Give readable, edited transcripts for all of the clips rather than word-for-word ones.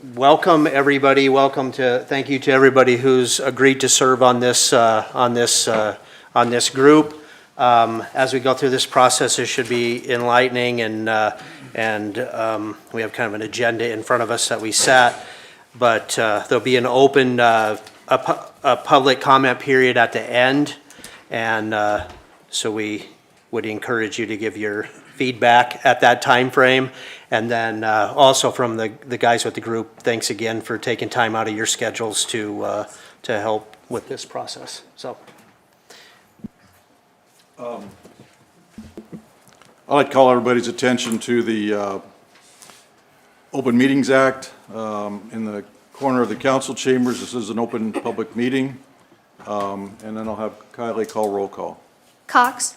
welcome everybody. Thank you to everybody who's agreed to serve on this group. As we go through this process, it should be enlightening, and we have kind of an agenda in front of us that we set. But there'll be an open a public comment period at the end, and so we would encourage you to give your feedback at that time frame. And then also from the guys with the group, thanks again for taking time out of your schedules to help with this process. So I'd like to call everybody's attention to the Open Meetings Act in the corner of the council chambers. This is an open public meeting. And then I'll have Kylie call roll call. Cox.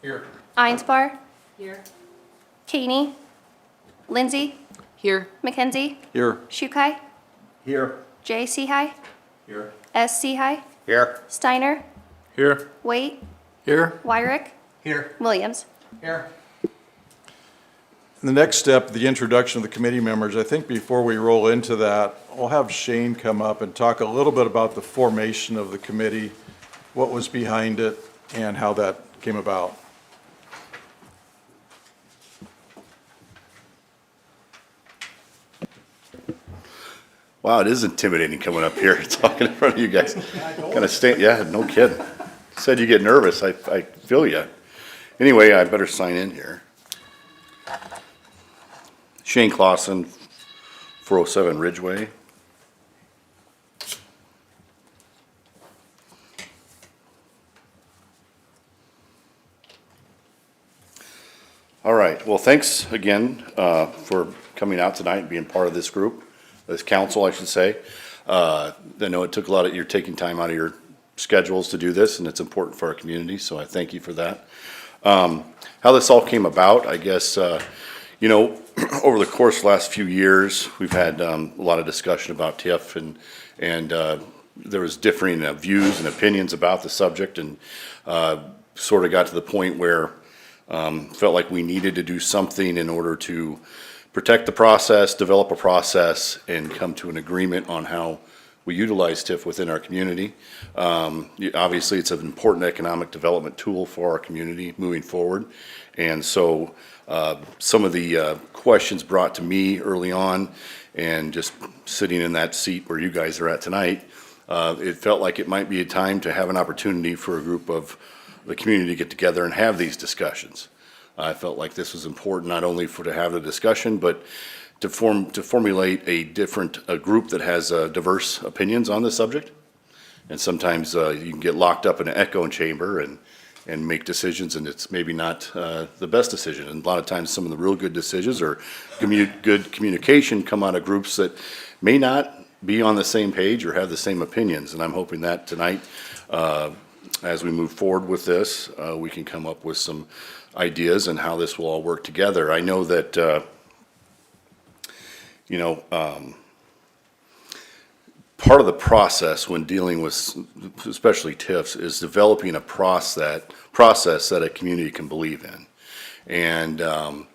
Here. Einsbar. Here. Caney. Lindsay. Here. McKenzie. Here. Shukai. Here. J. Seahigh. Here. S. Seahigh. Here. Steiner. Here. Waite. Here. Wyrick. here. Williams. Here. The next step, the introduction of the committee members. I think before we roll into that, we'll have Shane come up and talk a little bit about the formation of the committee, what was behind it, and how that came about. Wow, it is intimidating coming up here talking in front of you guys. Kind of stand, yeah, no kidding. Said you get nervous. I feel you. Anyway, I better sign in here. Shane Clausen, 407 Ridgeway. All right. Well, thanks again for coming out tonight and being part of this group, this council, I should say. I know it took a lot of, you're taking time out of your schedules to do this, and it's important for our community, so I thank you for that. How this all came about, I guess, you know, over the course of the last few years, we've had a lot of discussion about TIF, and there was differing views and opinions about the subject, and sort of got to the point where felt like we needed to do something in order to protect the process, develop a process, and come to an agreement on how we utilize TIF within our community. Obviously, it's an important economic development tool for our community moving forward. And so some of the questions brought to me early on, and just sitting in that seat where you guys are at tonight, it felt like it might be a time to have an opportunity for a group of the community to get together and have these discussions. I felt like this was important not only to have the discussion, but to formulate a group that has diverse opinions on the subject. And sometimes you can get locked up in an echo chamber and make decisions, and it's maybe not the best decision. And a lot of times some of the real good decisions or good communication come out of groups that may not be on the same page or have the same opinions. And I'm hoping that tonight, as we move forward with this, we can come up with some ideas and how this will all work together. I know that, you know, part of the process when dealing with especially TIFs is developing a process that a community can believe in. And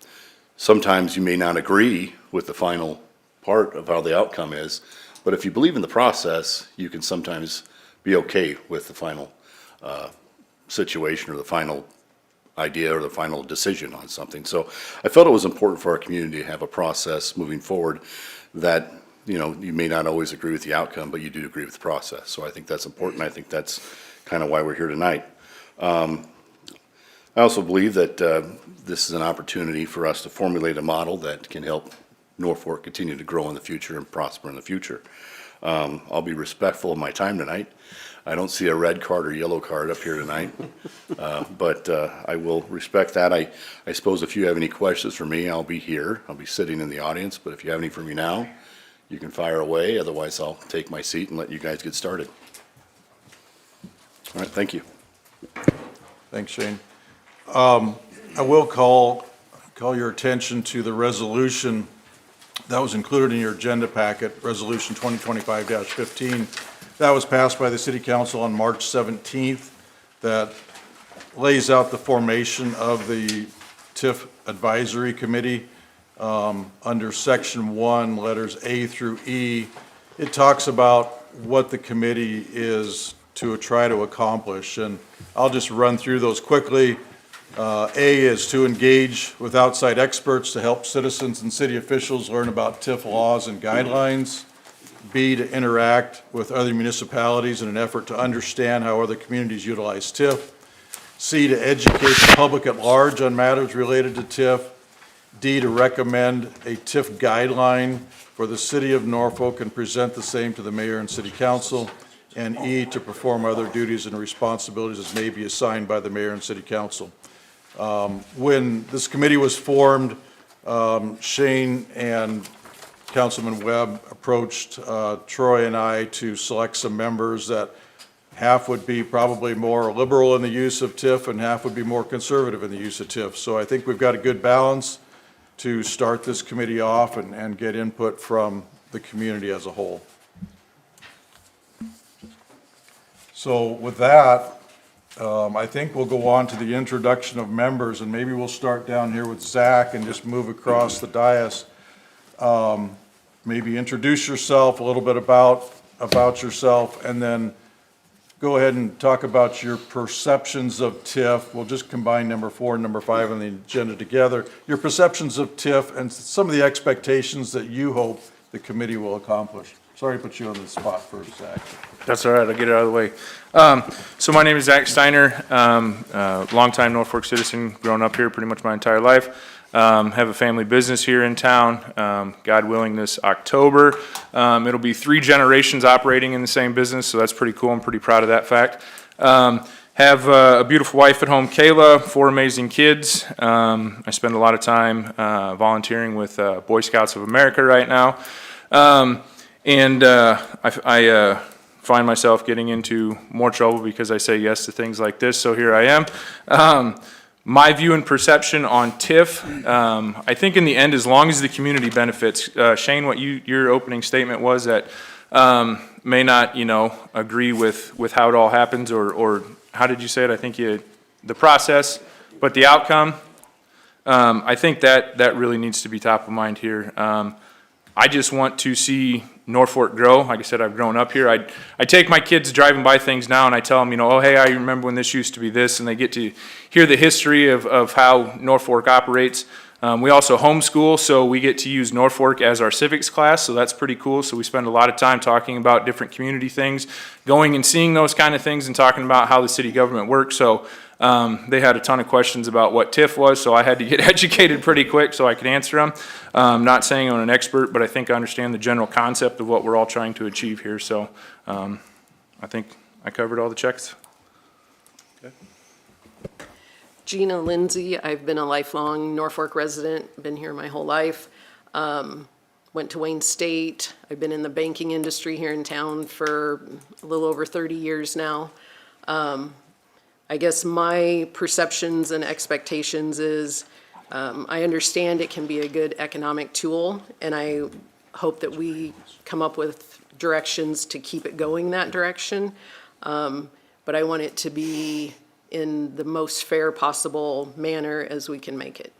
sometimes you may not agree with the final part of how the outcome is, but if you believe in the process, you can sometimes be okay with the final situation or the final idea or the final decision on something. So I felt it was important for our community to have a process moving forward that, you know, you may not always agree with the outcome, but you do agree with the process. So I think that's important. I think that's kind of why we're here tonight. I also believe that this is an opportunity for us to formulate a model that can help Norfolk continue to grow in the future and prosper in the future. I'll be respectful of my time tonight. I don't see a red card or yellow card up here tonight, but I will respect that. I suppose if you have any questions for me, I'll be here. I'll be sitting in the audience, but if you have any for me now, you can fire away. Otherwise, I'll take my seat and let you guys get started. All right, thank you. Thanks, Shane. I will call your attention to the resolution that was included in your agenda packet, Resolution 2025-15. That was passed by the City Council on March 17th. That lays out the formation of the TIF Advisory Committee. under Section 1, letters A through E, it talks about what the committee is to try to accomplish. And I'll just run through those quickly. A is to engage with outside experts to help citizens and city officials learn about TIF laws and guidelines. B, to interact with other municipalities in an effort to understand how other communities utilize TIF. C, to educate the public at large on matters related to TIF. D, to recommend a TIF guideline for the city of Norfolk and present the same to the mayor and city council. And E, to perform other duties and responsibilities as may be assigned by the mayor and city council. When this committee was formed, Shane and Councilman Webb approached Troy and I to select some members that half would be probably more liberal in the use of TIF and half would be more conservative in the use of TIF. So I think we've got a good balance to start this committee off and get input from the community as a whole. So with that, I think we'll go on to the introduction of members, and maybe we'll start down here with Zach and just move across the dais. Maybe introduce yourself, a little bit about yourself, and then go ahead and talk about your perceptions of TIF. We'll just combine number 4 and number 5 on the agenda together. Your perceptions of TIF and some of the expectations that you hope the committee will accomplish. Sorry to put you on the spot first, Zach. That's all right, I'll get it out of the way. So my name is Zach Steiner, longtime Norfolk citizen, grown up here pretty much my entire life. Have a family business here in town. God willing, this October, it'll be 3 generations operating in the same business, so that's pretty cool. I'm pretty proud of that fact. Have a beautiful wife at home, Kayla, 4 amazing kids. I spend a lot of time volunteering with Boy Scouts of America right now. I find myself getting into more trouble because I say yes to things like this, so here I am. My view and perception on TIF, I think in the end, as long as the community benefits, Shane, what your opening statement was that may not, agree with how it all happens, or how did you say it? I think the process, but the outcome, I think that really needs to be top of mind here. I just want to see Norfolk grow. Like I said, I've grown up here. I take my kids driving by things now and I tell them, oh, hey, I remember when this used to be this, and they get to hear the history of how Norfolk operates. We also homeschool, so we get to use Norfolk as our civics class, so that's pretty cool. So we spend a lot of time talking about different community things, going and seeing those kind of things and talking about how the city government works. So they had a ton of questions about what TIF was, so I had to get educated pretty quick so I could answer them. Not saying I'm an expert, but I think I understand the general concept of what we're all trying to achieve here. So I think I covered all the checks. Okay. Gina Lindsay, I've been a lifelong Norfolk resident, been here my whole life. Went to Wayne State. I've been in the banking industry here in town for a little over 30 years now. I guess my perceptions and expectations is I understand it can be a good economic tool, and I hope that we come up with directions to keep it going that direction. But I want it to be in the most fair possible manner as we can make it.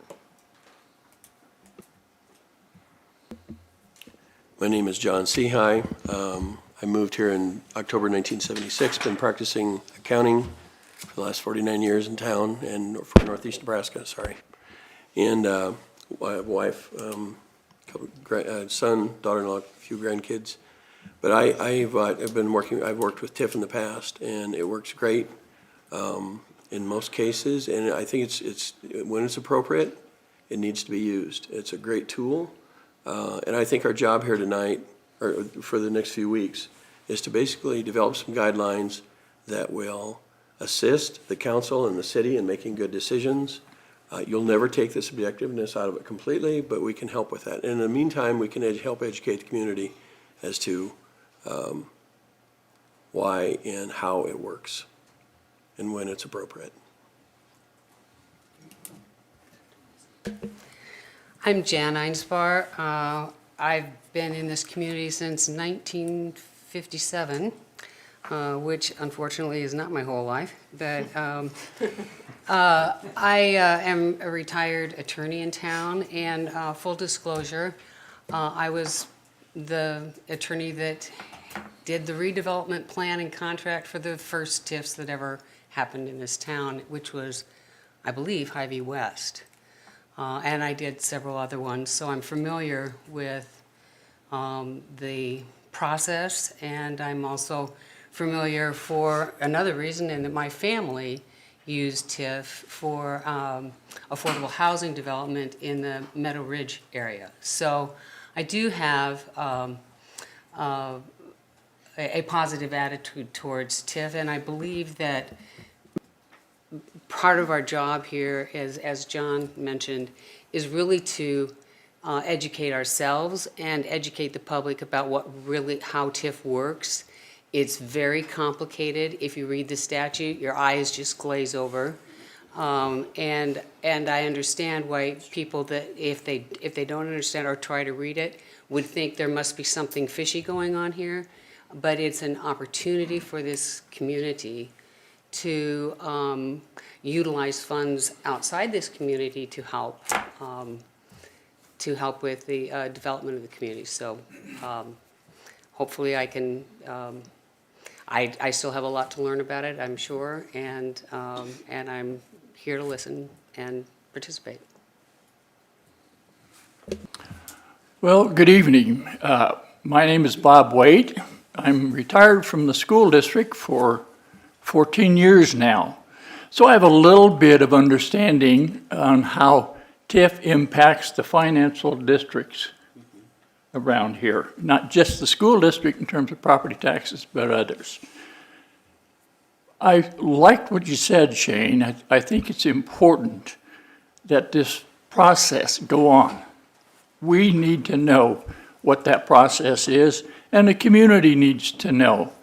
My name is John Seahigh. I moved here in October 1976, been practicing accounting for the last 49 years in town and for Northeast Nebraska, sorry. And I have a wife, son, daughter-in-law, a few grandkids. But I've worked with TIF in the past, and it works great in most cases. And I think it's when it's appropriate, it needs to be used. It's a great tool. And I think our job here tonight, or for the next few weeks, is to basically develop some guidelines that will assist the council and the city in making good decisions. You'll never take the subjectiveness out of it completely, but we can help with that. And in the meantime, we can help educate the community as to why and how it works and when it's appropriate. I'm Jan Einsbar. I've been in this community since 1957, which unfortunately is not my whole life. But I am a retired attorney in town, and full disclosure, I was the attorney that did the redevelopment plan and contract for the first TIFs that ever happened in this town, which was, I believe, Hy-Vee West. And I did several other ones, so I'm familiar with the process, and I'm also familiar for another reason, in that my family used TIF for affordable housing development in the Meadow Ridge area. So I do have a positive attitude towards TIF, and I believe that part of our job here is, as John mentioned, is really to educate ourselves and educate the public about how TIF works. It's very complicated. If you read the statute, your eyes just glaze over. And I understand why people that, if they don't understand or try to read it, would think there must be something fishy going on here. But it's an opportunity for this community to utilize funds outside this community to help with the development of the community. So hopefully I can. I still have a lot to learn about it, I'm sure, and I'm here to listen and participate. Well, good evening. My name is Bob Waite. I'm retired from the school district for 14 years now. So I have a little bit of understanding on how TIF impacts the financial districts around here, not just the school district in terms of property taxes, but others. I liked what you said, Shane. I think it's important that this process go on. We need to know what that process is, and the community needs to know.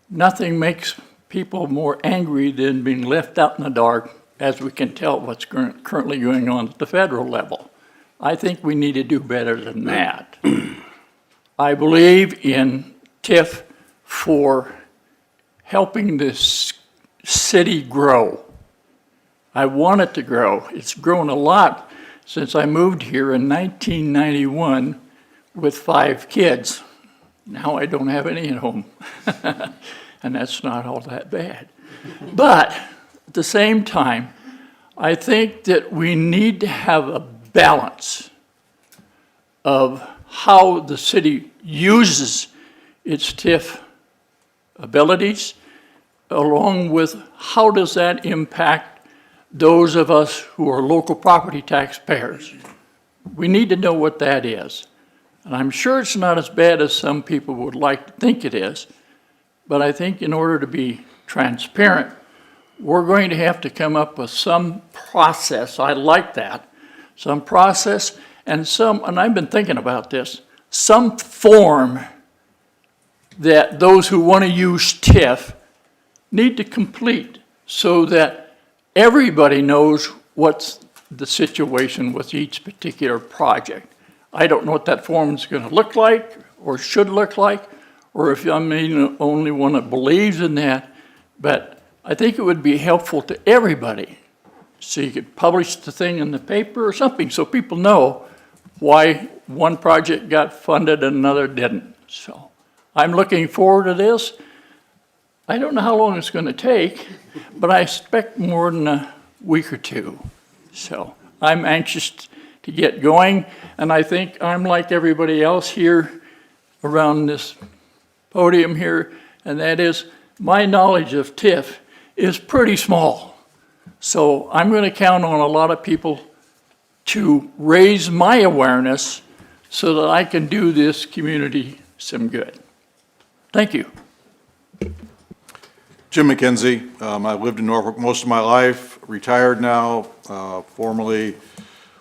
Nothing makes people more angry than being left out in the dark, as we can tell what's currently going on at the federal level. I think we need to do better than that. I believe in TIF for helping this city grow. I want it to grow. It's grown a lot since I moved here in 1991 with 5 kids. Now I don't have any at home, and that's not all that bad. But at the same time, I think that we need to have a balance of how the city uses its TIF abilities, along with how does that impact those of us who are local property taxpayers. We need to know what that is. And I'm sure it's not as bad as some people would like to think it is, but I think in order to be transparent, we're going to have to come up with some process. I like that. Some process and I've been thinking about this, some form that those who want to use TIF need to complete so that everybody knows what's the situation with each particular project. I don't know what that form is going to look like or should look like, or if I'm the only one that believes in that, but I think it would be helpful to everybody. So you could publish the thing in the paper or something so people know why one project got funded and another didn't. So I'm looking forward to this. I don't know how long it's going to take, but I expect more than a week or two. So I'm anxious to get going, and I think I'm like everybody else here around this podium here, and that is my knowledge of TIF is pretty small. So I'm going to count on a lot of people to raise my awareness so that I can do this community some good. Thank you. Jim McKenzie. I lived in Norfolk most of my life, retired now, formerly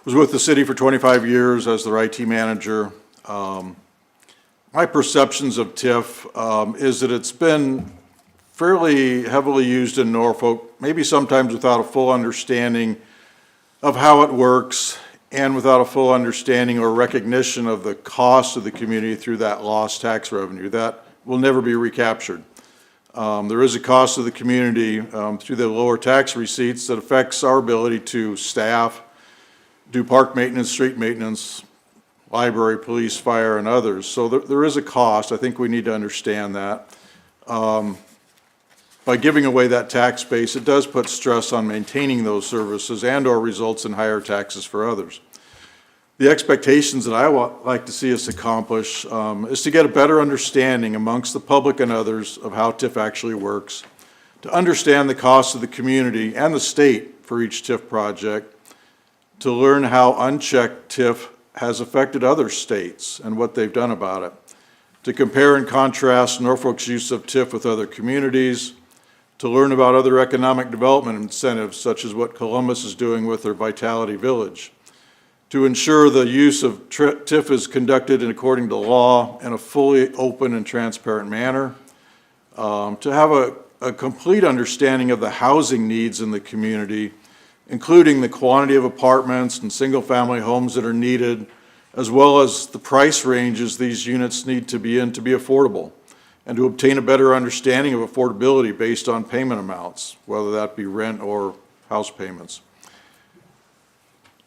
was with the city for 25 years as their IT manager. My perceptions of TIF is that it's been fairly heavily used in Norfolk, maybe sometimes without a full understanding of how it works and without a full understanding or recognition of the cost of the community through that lost tax revenue. That will never be recaptured. There is a cost to the community through the lower tax receipts that affects our ability to staff, do park maintenance, street maintenance, library, police, fire, and others. So there is a cost. I think we need to understand that. By giving away that tax base, it does put stress on maintaining those services and/or results in higher taxes for others. The expectations that I would like to see us accomplish is to get a better understanding amongst the public and others of how TIF actually works, to understand the costs of the community and the state for each TIF project, to learn how unchecked TIF has affected other states and what they've done about it, to compare and contrast Norfolk's use of TIF with other communities, to learn about other economic development incentives such as what Columbus is doing with their Vitality Village, to ensure the use of TIF is conducted according to law in a fully open and transparent manner, to have a complete understanding of the housing needs in the community, including the quantity of apartments and single-family homes that are needed, as well as the price ranges these units need to be in to be affordable, and to obtain a better understanding of affordability based on payment amounts, whether that be rent or house payments.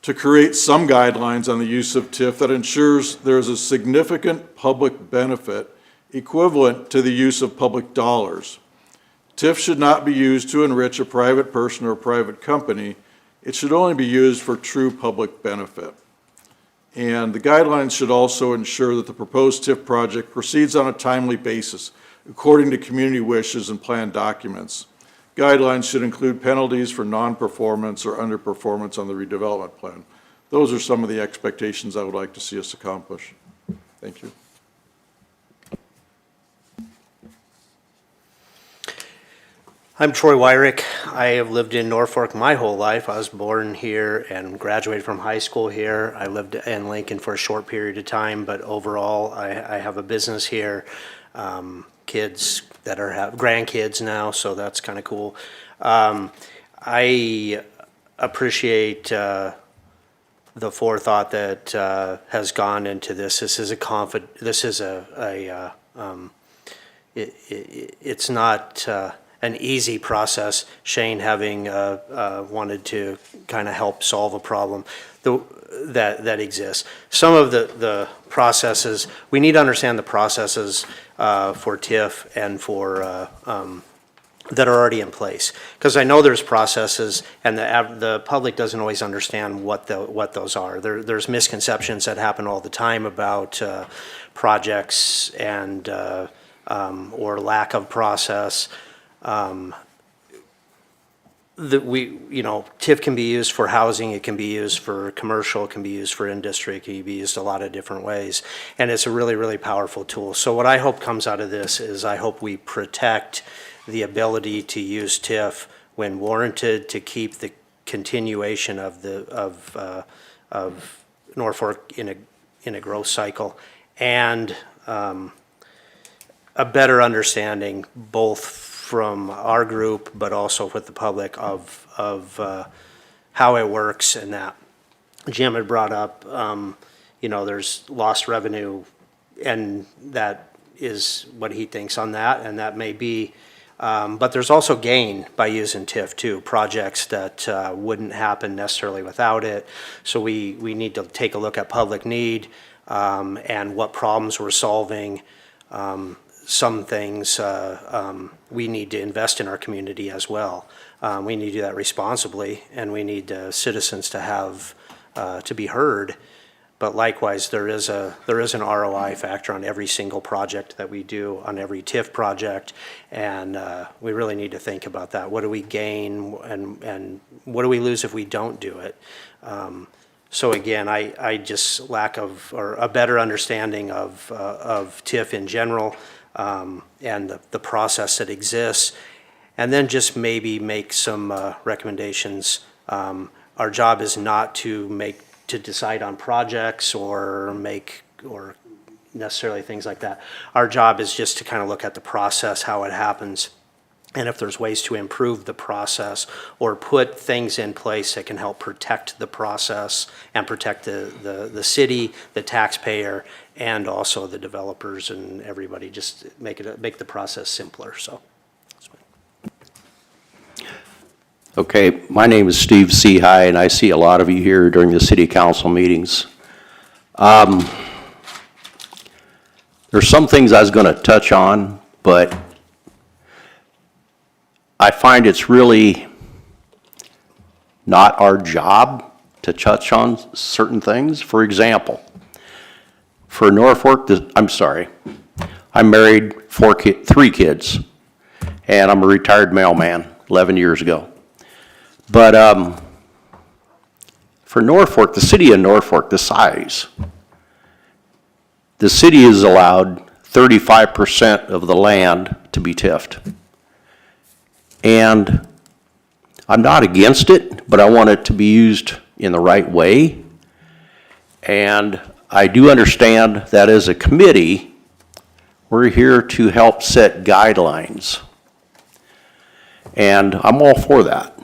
To create some guidelines on the use of TIF that ensures there is a significant public benefit equivalent to the use of public dollars. TIF should not be used to enrich a private person or a private company. It should only be used for true public benefit. And the guidelines should also ensure that the proposed TIF project proceeds on a timely basis, according to community wishes and plan documents. Guidelines should include penalties for non-performance or underperformance on the redevelopment plan. Those are some of the expectations I would like to see us accomplish. Thank you. I'm Troy Wyrick. I have lived in Norfolk my whole life. I was born here and graduated from high school here. I lived in Lincoln for a short period of time, but overall, I have a business here. Kids that have grandkids now, so that's kind of cool. I appreciate the forethought that has gone into this. It's not an easy process. Shane having wanted to kind of help solve a problem that exists. Some of the processes, we need to understand the processes for TIF and for that are already in place. Because I know there's processes and the public doesn't always understand what those are. There's misconceptions that happen all the time about projects and or lack of process. TIF can be used for housing, it can be used for commercial, it can be used for industry, it can be used a lot of different ways. And it's a really, really powerful tool. So what I hope comes out of this is I hope we protect the ability to use TIF when warranted to keep the continuation of Norfolk in a growth cycle and a better understanding both from our group, but also with the public of how it works and that. Jim had brought up, there's lost revenue, and that is what he thinks on that, and that may be, but there's also gain by using TIF too, projects that wouldn't happen necessarily without it. So we need to take a look at public need and what problems we're solving. Some things we need to invest in our community as well. We need to do that responsibly, and we need citizens to have to be heard. But likewise, there is an ROI factor on every single project that we do, on every TIF project, and we really need to think about that. What do we gain, and what do we lose if we don't do it? So again, I just lack of or a better understanding of TIF in general. And the process that exists, and then just maybe make some recommendations. Our job is not to decide on projects or necessarily things like that. Our job is just to kind of look at the process, how it happens, and if there's ways to improve the process or put things in place that can help protect the process and protect the city, the taxpayer, and also the developers and everybody, just make the process simpler. So Okay, my name is Steve Seahigh, and I see a lot of you here during the city council meetings. There's some things I was going to touch on, but I find it's really not our job to touch on certain things. For example, for Norfolk, I'm married, 3 kids, and I'm a retired mailman 11 years ago. But for Norfolk, the city of Norfolk, the size, the city is allowed 35% of the land to be TIF'd. And I'm not against it, but I want it to be used in the right way. And I do understand that as a committee, we're here to help set guidelines. And I'm all for that.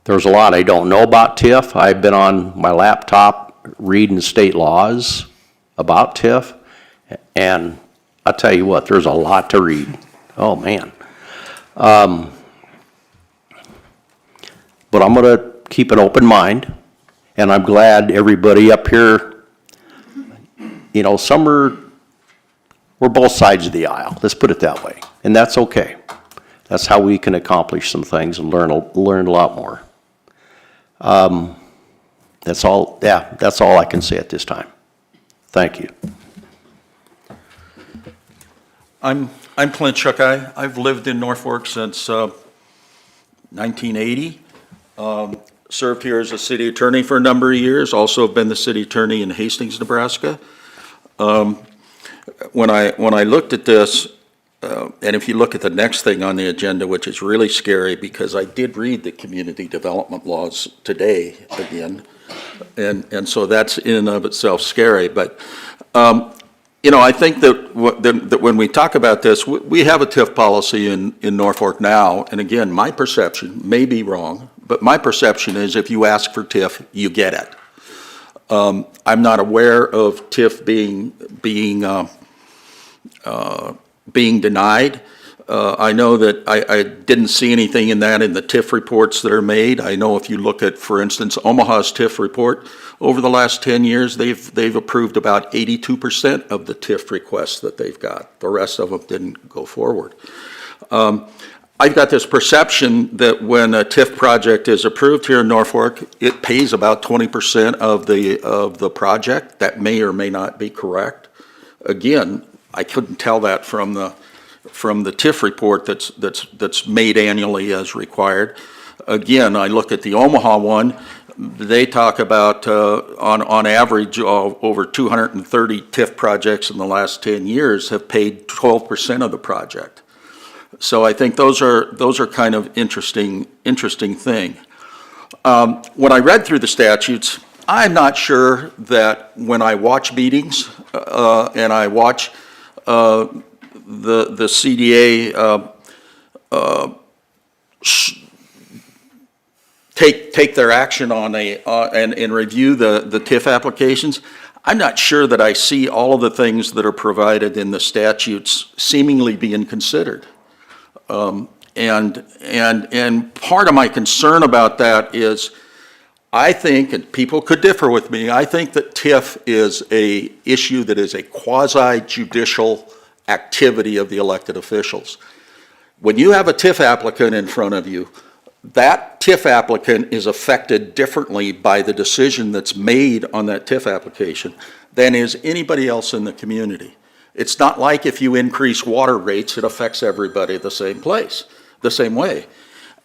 There's a lot I don't know about TIF. I've been on my laptop reading state laws about TIF, and I'll tell you what, there's a lot to read. Oh, man. But I'm going to keep an open mind, and I'm glad everybody up here, you know, we're both sides of the aisle. Let's put it that way, and that's okay. That's how we can accomplish some things and learn a lot more. That's all I can say at this time. Thank you. I'm Clint Shuckeye. I've lived in Norfolk since 1980. Served here as a city attorney for a number of years. Also been the city attorney in Hastings, Nebraska. When I looked at this, and if you look at the next thing on the agenda, which is really scary, because I did read the community development laws today again, and so that's in and of itself scary. But you know, I think that when we talk about this, we have a TIF policy in Norfolk now, and again, my perception may be wrong, but my perception is if you ask for TIF, you get it. I'm not aware of TIF being denied. I know that I didn't see anything in that in the TIF reports that are made. I know if you look at, for instance, Omaha's TIF report, over the last 10 years, they've approved about 82% of the TIF requests that they've got. The rest of them didn't go forward. I've got this perception that when a TIF project is approved here in Norfolk, it pays about 20% of the project. That may or may not be correct. Again, I couldn't tell that from the TIF report that's made annually as required. Again, I look at the Omaha one. They talk about on average over 230 TIF projects in the last 10 years have paid 12% of the project. So I think those are kind of interesting thing. When I read through the statutes, I'm not sure that when I watch meetings and I watch the CDA take their action on and review the TIF applications, I'm not sure that I see all of the things that are provided in the statutes seemingly being considered. And part of my concern about that is I think, and people could differ with me, I think that TIF is a issue that is a quasi-judicial activity of the elected officials. When you have a TIF applicant in front of you, that TIF applicant is affected differently by the decision that's made on that TIF application than is anybody else in the community. It's not like if you increase water rates, it affects everybody the same way.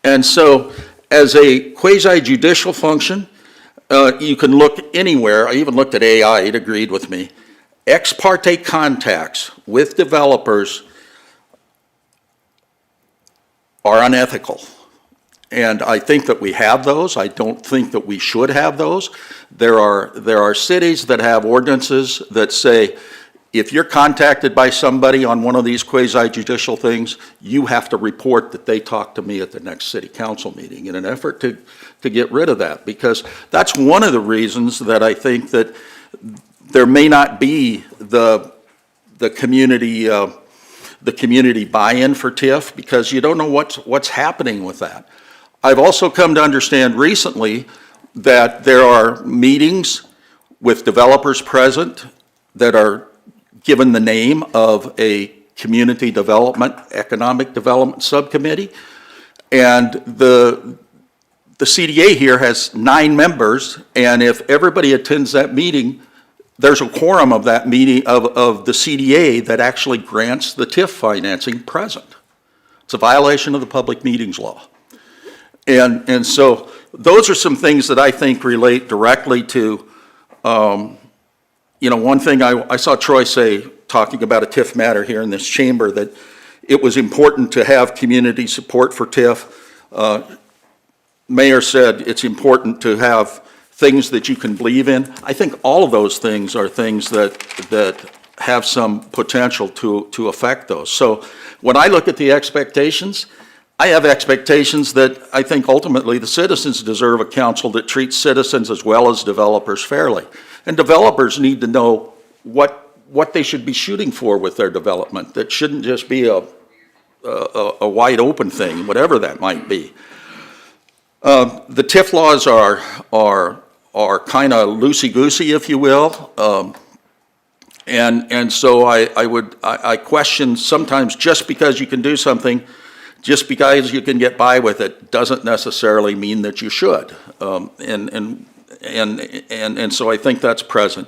And so, as a quasi-judicial function, you can look anywhere. I even looked at AI, it agreed with me. Ex parte contacts with developers are unethical. And I think that we have those. I don't think that we should have those. There are cities that have ordinances that say, if you're contacted by somebody on one of these quasi-judicial things, you have to report that they talked to me at the next city council meeting in an effort to get rid of that. Because that's one of the reasons that I think that there may not be the community the community buy-in for TIF, because you don't know what's happening with that. I've also come to understand recently that there are meetings with developers present that are given the name of a community development, economic development subcommittee. And the CDA here has 9 members, and if everybody attends that meeting, there's a quorum of that meeting, of the CDA that actually grants the TIF financing present. It's a violation of the public meetings law. And so those are some things that I think relate directly to, one thing I saw Troy say, talking about a TIF matter here in this chamber, that it was important to have community support for TIF. Mayor said it's important to have things that you can believe in. I think all of those things are things that have some potential to affect those. So when I look at the expectations, I have expectations that I think ultimately the citizens deserve a council that treats citizens as well as developers fairly. And developers need to know what they should be shooting for with their development. That shouldn't just be a wide open thing, whatever that might be. The TIF laws are kind of loosey-goosey, if you will. And so I question sometimes, just because you can do something, just because you can get by with it, doesn't necessarily mean that you should. And so I think that's present.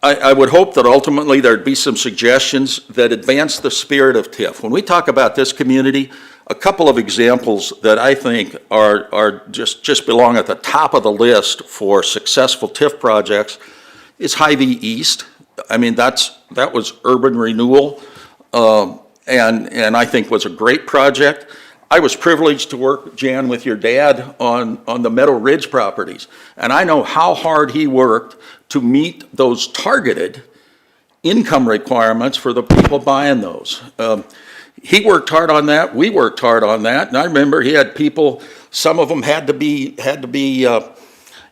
I would hope that ultimately there'd be some suggestions that advance the spirit of TIF. When we talk about this community, a couple of examples that I think are just belong at the top of the list for successful TIF projects is Hy-Vee East. I mean, that was urban renewal, and I think was a great project. I was privileged to work, Jan, with your dad on the Meadow Ridge properties, and I know how hard he worked to meet those targeted income requirements for the people buying those. He worked hard on that, we worked hard on that, and I remember he had people, some of them had to be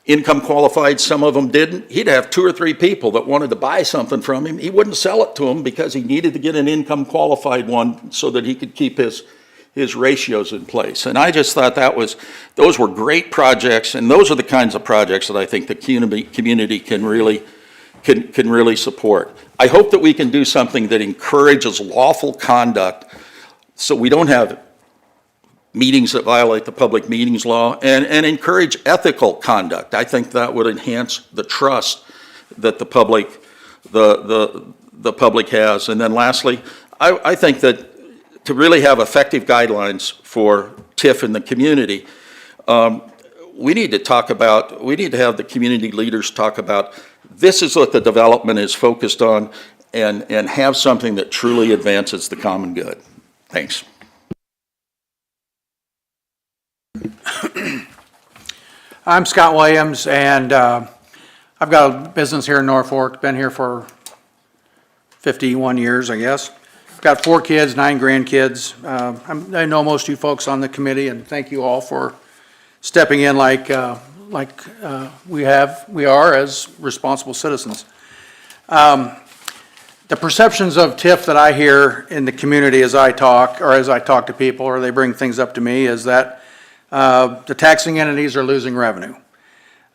income qualified, some of them didn't. He'd have 2 or 3 people that wanted to buy something from him. He wouldn't sell it to them because he needed to get an income qualified one so that he could keep his ratios in place. And I just thought those were great projects, and those are the kinds of projects that I think the community can really support. I hope that we can do something that encourages lawful conduct so we don't have meetings that violate the public meetings law, and encourage ethical conduct. I think that would enhance the trust that the public has. And then lastly, I think that to really have effective guidelines for TIF in the community, we need to have the community leaders talk about, this is what the development is focused on, and have something that truly advances the common good. Thanks. I'm Scott Williams, and I've got a business here in Norfolk, been here for 51 years, I guess. I've got 4 kids, 9 grandkids. I know most of you folks on the committee, and thank you all for stepping in like we are as responsible citizens. The perceptions of TIF that I hear in the community as I talk to people, or they bring things up to me, is that the taxing entities are losing revenue.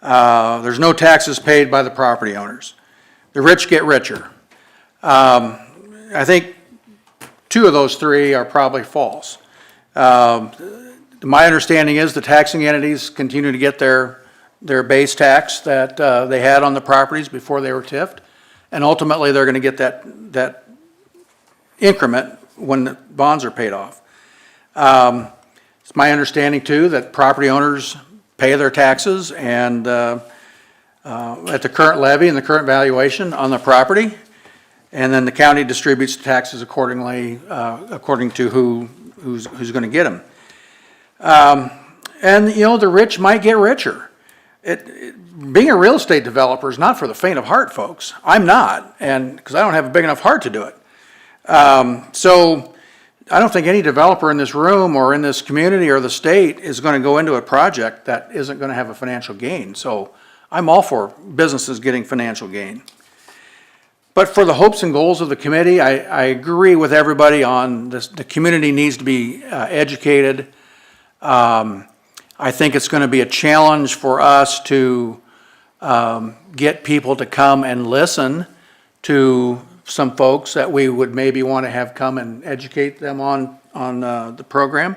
There's no taxes paid by the property owners. The rich get richer. I think 2 of those 3 are probably false. My understanding is the taxing entities continue to get their base tax that they had on the properties before they were TIF'd, and ultimately they're going to get that increment when the bonds are paid off. It's my understanding too that property owners pay their taxes and at the current levy and the current valuation on the property, and then the county distributes the taxes accordingly, according to who's going to get them. And the rich might get richer. Being a real estate developer is not for the faint of heart, folks. I'm not, and because I don't have a big enough heart to do it. So I don't think any developer in this room or in this community or the state is going to go into a project that isn't going to have a financial gain. So I'm all for businesses getting financial gain. But for the hopes and goals of the committee, I agree with everybody on this, the community needs to be educated. I think it's gonna be a challenge for us to get people to come and listen to some folks that we would maybe want to have come and educate them on the program.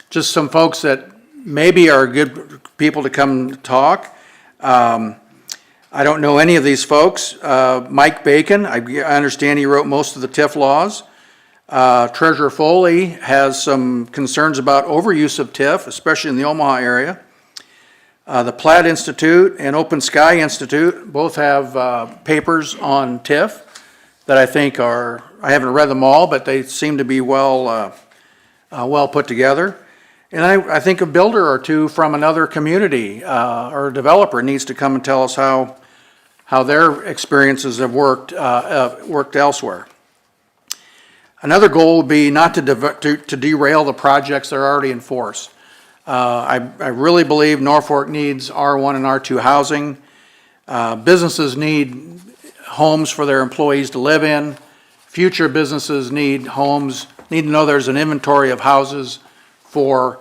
Just some folks that maybe are good people to come talk. I don't know any of these folks. Mike Bacon, I understand he wrote most of the TIF laws. Treasurer Foley has some concerns about overuse of TIF, especially in the Omaha area. The Platt Institute and Open Sky Institute both have papers on TIF that I think are, I haven't read them all, but they seem to be well put together. And I think a builder or two from another community or a developer needs to come and tell us how their experiences have worked elsewhere. Another goal would be not to derail the projects that are already in force. I really believe Norfolk needs R1 and R2 housing. Businesses need homes for their employees to live in. Future businesses need homes, need to know there's an inventory of houses for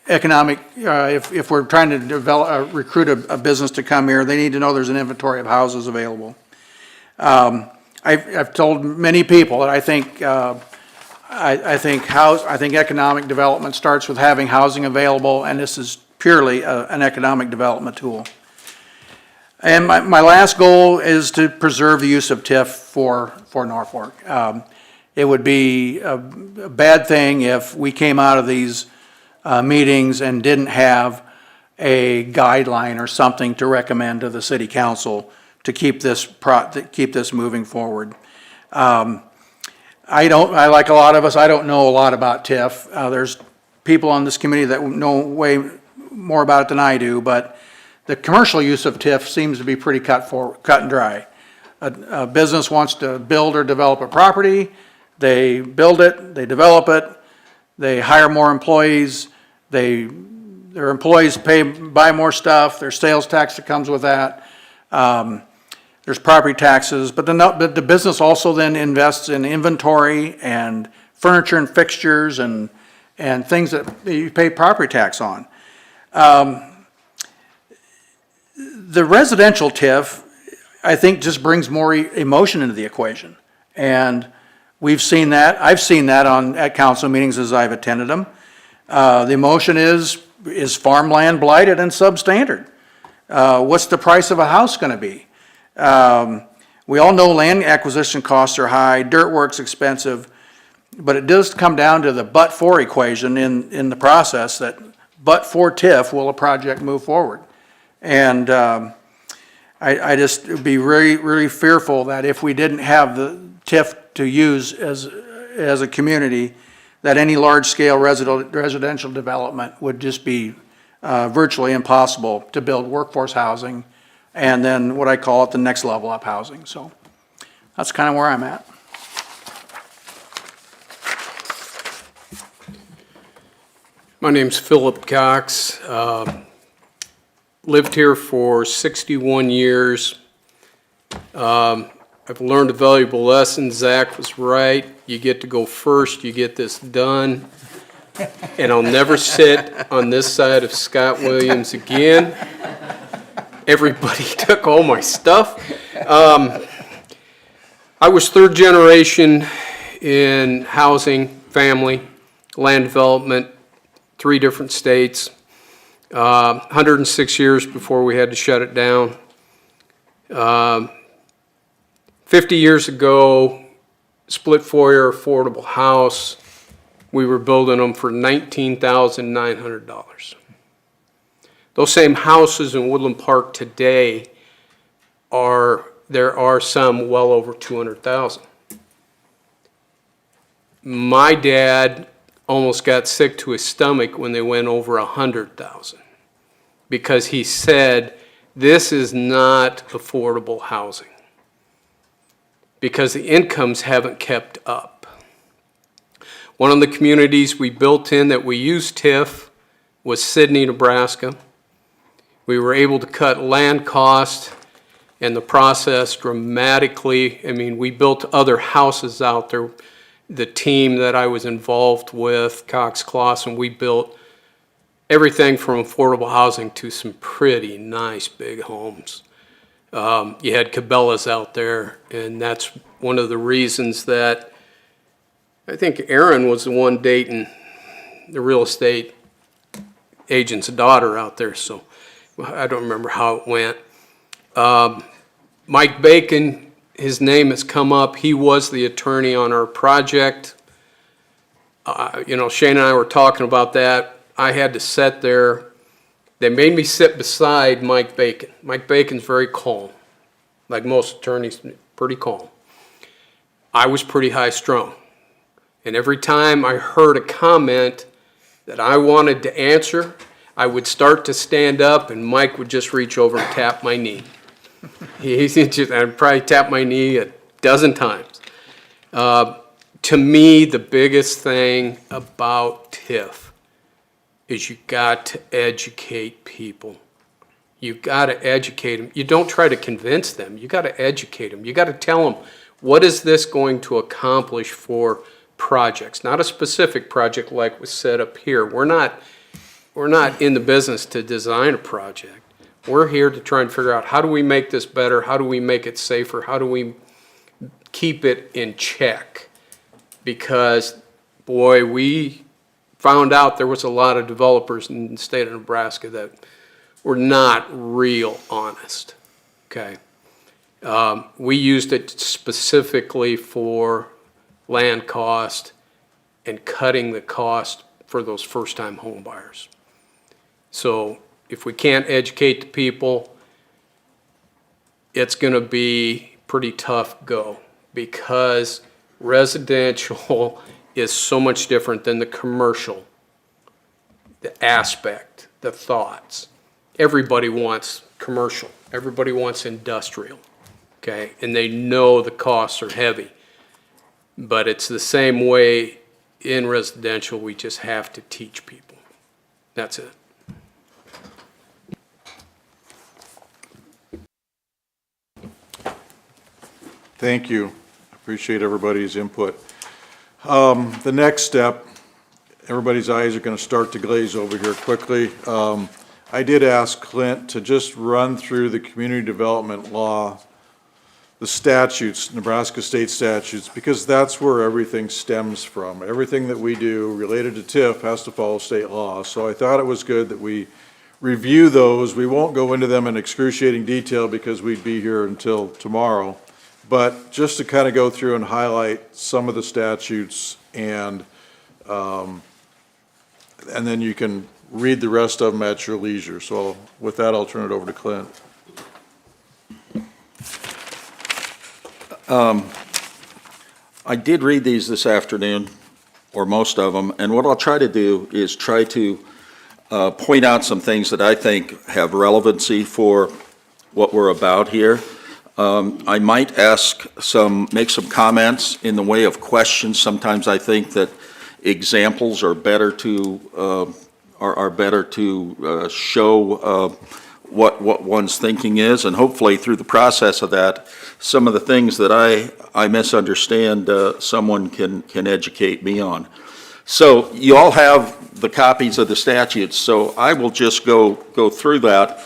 economic, if we're trying to develop, recruit a business to come here, they need to know there's an inventory of houses available. I've told many people that I think economic development starts with having housing available, and this is purely an economic development tool. And my last goal is to preserve the use of TIF for Norfolk. It would be a bad thing if we came out of these meetings and didn't have a guideline or something to recommend to the city council to keep this moving forward. I like a lot of us, I don't know a lot about TIF. There's people on this committee that know way more about it than I do, but the commercial use of TIF seems to be pretty cut and dry. A business wants to build or develop a property, they build it, they develop it, they hire more employees, their employees buy more stuff, there's sales tax that comes with that. There's property taxes, but the business also then invests in inventory and furniture and fixtures and things that you pay property tax on. The residential TIF, I think, just brings more emotion into the equation. And we've seen that, I've seen that at council meetings as I've attended them. The emotion is farmland blighted and substandard? What's the price of a house gonna be? We all know land acquisition costs are high, dirt work's expensive, but it does come down to the but-for equation in the process that but for TIF will a project move forward. And I just would be really, really fearful that if we didn't have the TIF to use as a community, that any large-scale residential development would just be virtually impossible to build workforce housing and then what I call it the next level up housing. So that's kind of where I'm at. My name's Philip Cox. Lived here for 61 years. I've learned a valuable lesson. Zach was right. You get to go first. You get this done. And I'll never sit on this side of Scott Williams again. Everybody took all my stuff. I was third generation in housing, family, land development, 3 different states. 106 years before we had to shut it down. 50 years ago, split foyer affordable house, we were building them for $19,900. Those same houses in Woodland Park today there are some well over 200,000. My dad almost got sick to his stomach when they went over 100,000 because he said, this is not affordable housing because the incomes haven't kept up. One of the communities we built in that we used TIF was Sidney, Nebraska. We were able to cut land cost And the process dramatically, I mean, we built other houses out there. The team that I was involved with, Cox Clausen, we built everything from affordable housing to some pretty nice big homes. You had Cabela's out there, and that's one of the reasons that I think Aaron was the one dating the real estate agent's daughter out there, so I don't remember how it went. Mike Bacon, his name has come up. He was the attorney on our project. You know, Shane and I were talking about that. I had to sit there. They made me sit beside Mike Bacon. Mike Bacon's very calm, like most attorneys, pretty calm. I was pretty high strung. And every time I heard a comment that I wanted to answer, I would start to stand up and Mike would just reach over and tap my knee. I'd probably tap my knee a dozen times. To me, the biggest thing about TIF is you got to educate people. You've got to educate them. You don't try to convince them. You got to educate them. You got to tell them, what is this going to accomplish for projects? Not a specific project like was set up here. We're not in the business to design a project. We're here to try and figure out, how do we make this better? How do we make it safer? How do we keep it in check? Because, boy, we found out there was a lot of developers in the state of Nebraska that were not real honest, okay? We used it specifically for land cost and cutting the cost for those first-time home buyers. So if we can't educate the people, it's gonna be pretty tough go, because residential is so much different than the commercial, the aspect, the thoughts. Everybody wants commercial, everybody wants industrial, okay? And they know the costs are heavy. But it's the same way in residential, we just have to teach people. That's it. Thank you. Appreciate everybody's input. The next step, everybody's eyes are going to start to glaze over here quickly. I did ask Clint to just run through the community development law, the statutes, Nebraska state statutes, because that's where everything stems from. Everything that we do related to TIF has to follow state law. So I thought it was good that we review those. We won't go into them in excruciating detail because we'd be here until tomorrow. But just to kind of go through and highlight some of the statutes, and then you can read the rest of them at your leisure. So with that, I'll turn it over to Clint. I did read these this afternoon, or most of them, and what I'll try to do is try to point out some things that I think have relevancy for what we're about here. I might make some comments in the way of questions. Sometimes I think that examples are better to show what one's thinking is, and hopefully through the process of that, some of the things that I misunderstand, someone can educate me on. So you all have the copies of the statutes, so I will just go through that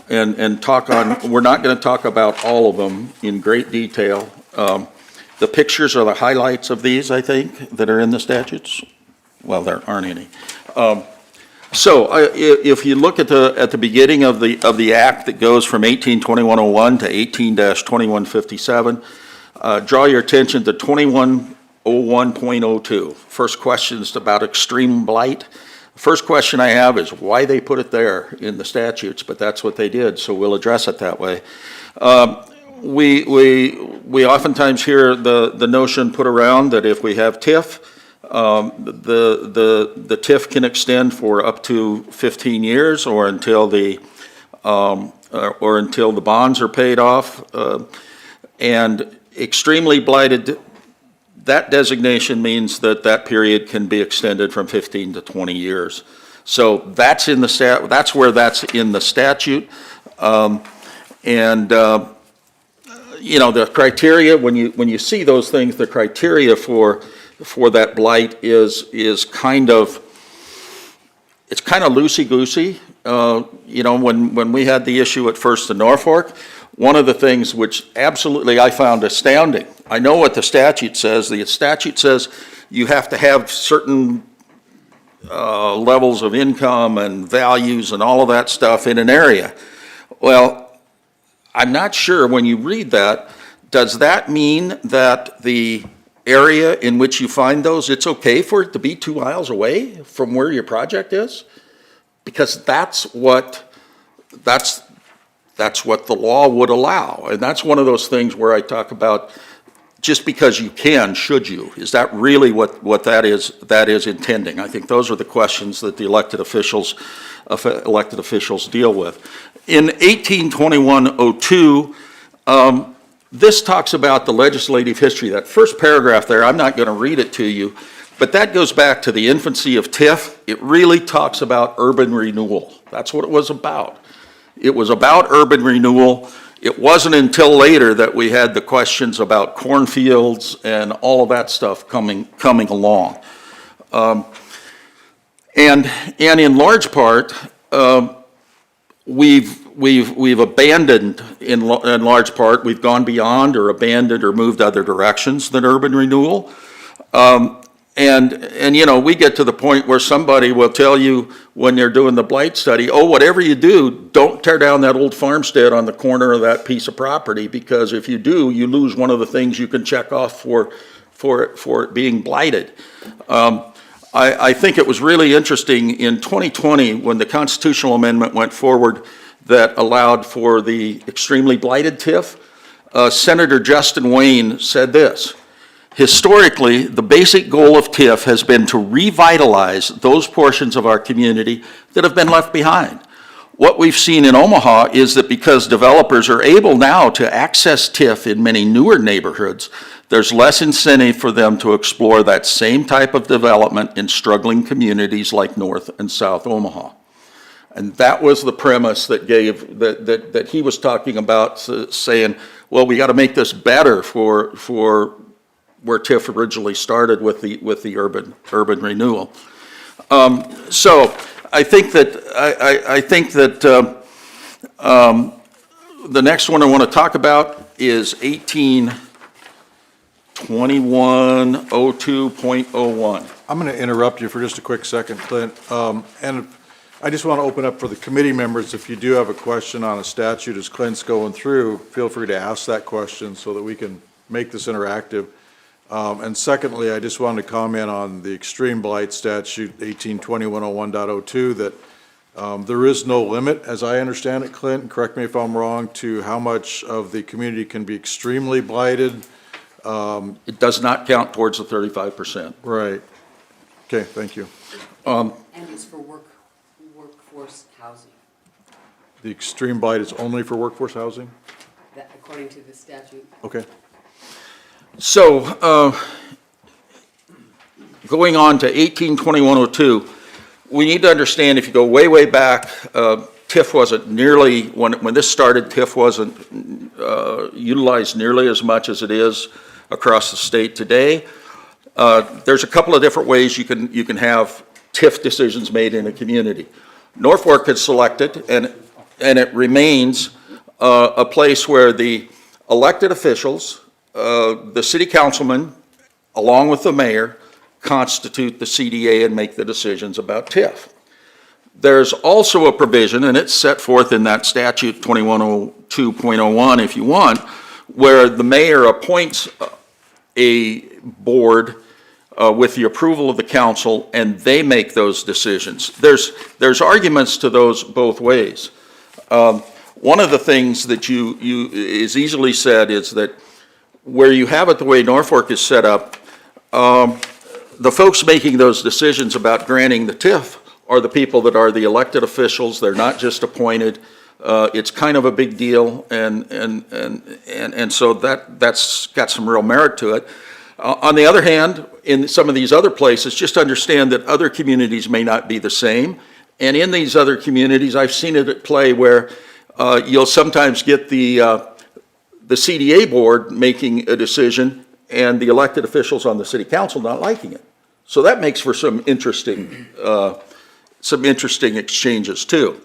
and talk on. We're not going to talk about all of them in great detail. The pictures are the highlights of these, I think, that are in the statutes. Well, there aren't any. So if you look at the beginning of the act that goes from 18-2101 to 18-2157, draw your attention to 2101.02. First question is about extreme blight. First question I have is why they put it there in the statutes, but that's what they did, so we'll address it that way. We oftentimes hear the notion put around that if we have TIF, the TIF can extend for up to 15 years or until the bonds are paid off. And extremely blighted, that designation means that period can be extended from 15 to 20 years. So that's where that's in the statute. you know, the criteria, when you see those things, the criteria for that blight is kind of, it's kind of loosey-goosey. You know, when we had the issue at first in Norfolk, one of the things which absolutely I found astounding, I know what the statute says. The statute says you have to have certain levels of income and values and all of that stuff in an area. Well, I'm not sure when you read that, does that mean that the area in which you find those, it's okay for it to be 2 miles away from where your project is? Because that's what the law would allow. And that's one of those things where I talk about just because you can, should you? Is that really what that is intending? I think those are the questions that the elected officials deal with. In 1821-02, this talks about the legislative history. That first paragraph there, I'm not going to read it to you, but that goes back to the infancy of TIF. It really talks about urban renewal. That's what it was about. It was about urban renewal. It wasn't until later that we had the questions about cornfields and all of that stuff coming along. And in large part, we've abandoned, in large part, we've gone beyond or abandoned or moved other directions than urban renewal. And you know, we get to the point where somebody will tell you when they're doing the blight study, oh, whatever you do, don't tear down that old farmstead on the corner of that piece of property, because if you do, you lose one of the things you can check off for it being blighted. I think it was really interesting in 2020 when the constitutional amendment went forward that allowed for the extremely blighted TIF. Senator Justin Wayne said this: historically, the basic goal of TIF has been to revitalize those portions of our community that have been left behind. What we've seen in Omaha is that because developers are able now to access TIF in many newer neighborhoods, there's less incentive for them to explore that same type of development in struggling communities like North and South Omaha. And that was the premise that that he was talking about, saying, well, we got to make this better for where TIF originally started with the urban renewal. So I think that the next one I want to talk about is 1821-02.01. I'm going to interrupt you for just a quick second, Clint. And I just want to open up for the committee members. If you do have a question on a statute as Clint's going through, feel free to ask that question so that we can make this interactive. And secondly, I just wanted to comment on the extreme blight statute 1821-01.02 that there is no limit, as I understand it, Clint, and correct me if I'm wrong, to how much of the community can be extremely blighted. It does not count towards the 35%. Right. Okay, thank you. And it's for workforce housing, The extreme blight is only for workforce housing? that according to the statute. Okay. So, going on to 1821-02, we need to understand, if you go way, way back, TIF wasn't nearly, when this started, TIF wasn't utilized nearly as much as it is across the state today. There's a couple of different ways you can have TIF decisions made in a community. Norfolk has selected, and it remains a place where the elected officials, the city councilman, along with the mayor, constitute the CDA and make the decisions about TIF. There's also a provision, and it's set forth in that statute 2102.01 if you want, where the mayor appoints a board with the approval of the council, and they make those decisions. There's arguments to those both ways. One of the things that is easily said is that where you have it the way Norfolk is set up, the folks making those decisions about granting the TIF are the people that are the elected officials. They're not just appointed. It's kind of a big deal, and so that's got some real merit to it. On the other hand, in some of these other places, just understand that other communities may not be the same. And in these other communities, I've seen it at play where you'll sometimes get the the CDA board making a decision and the elected officials on the city council not liking it. So that makes for some interesting exchanges too.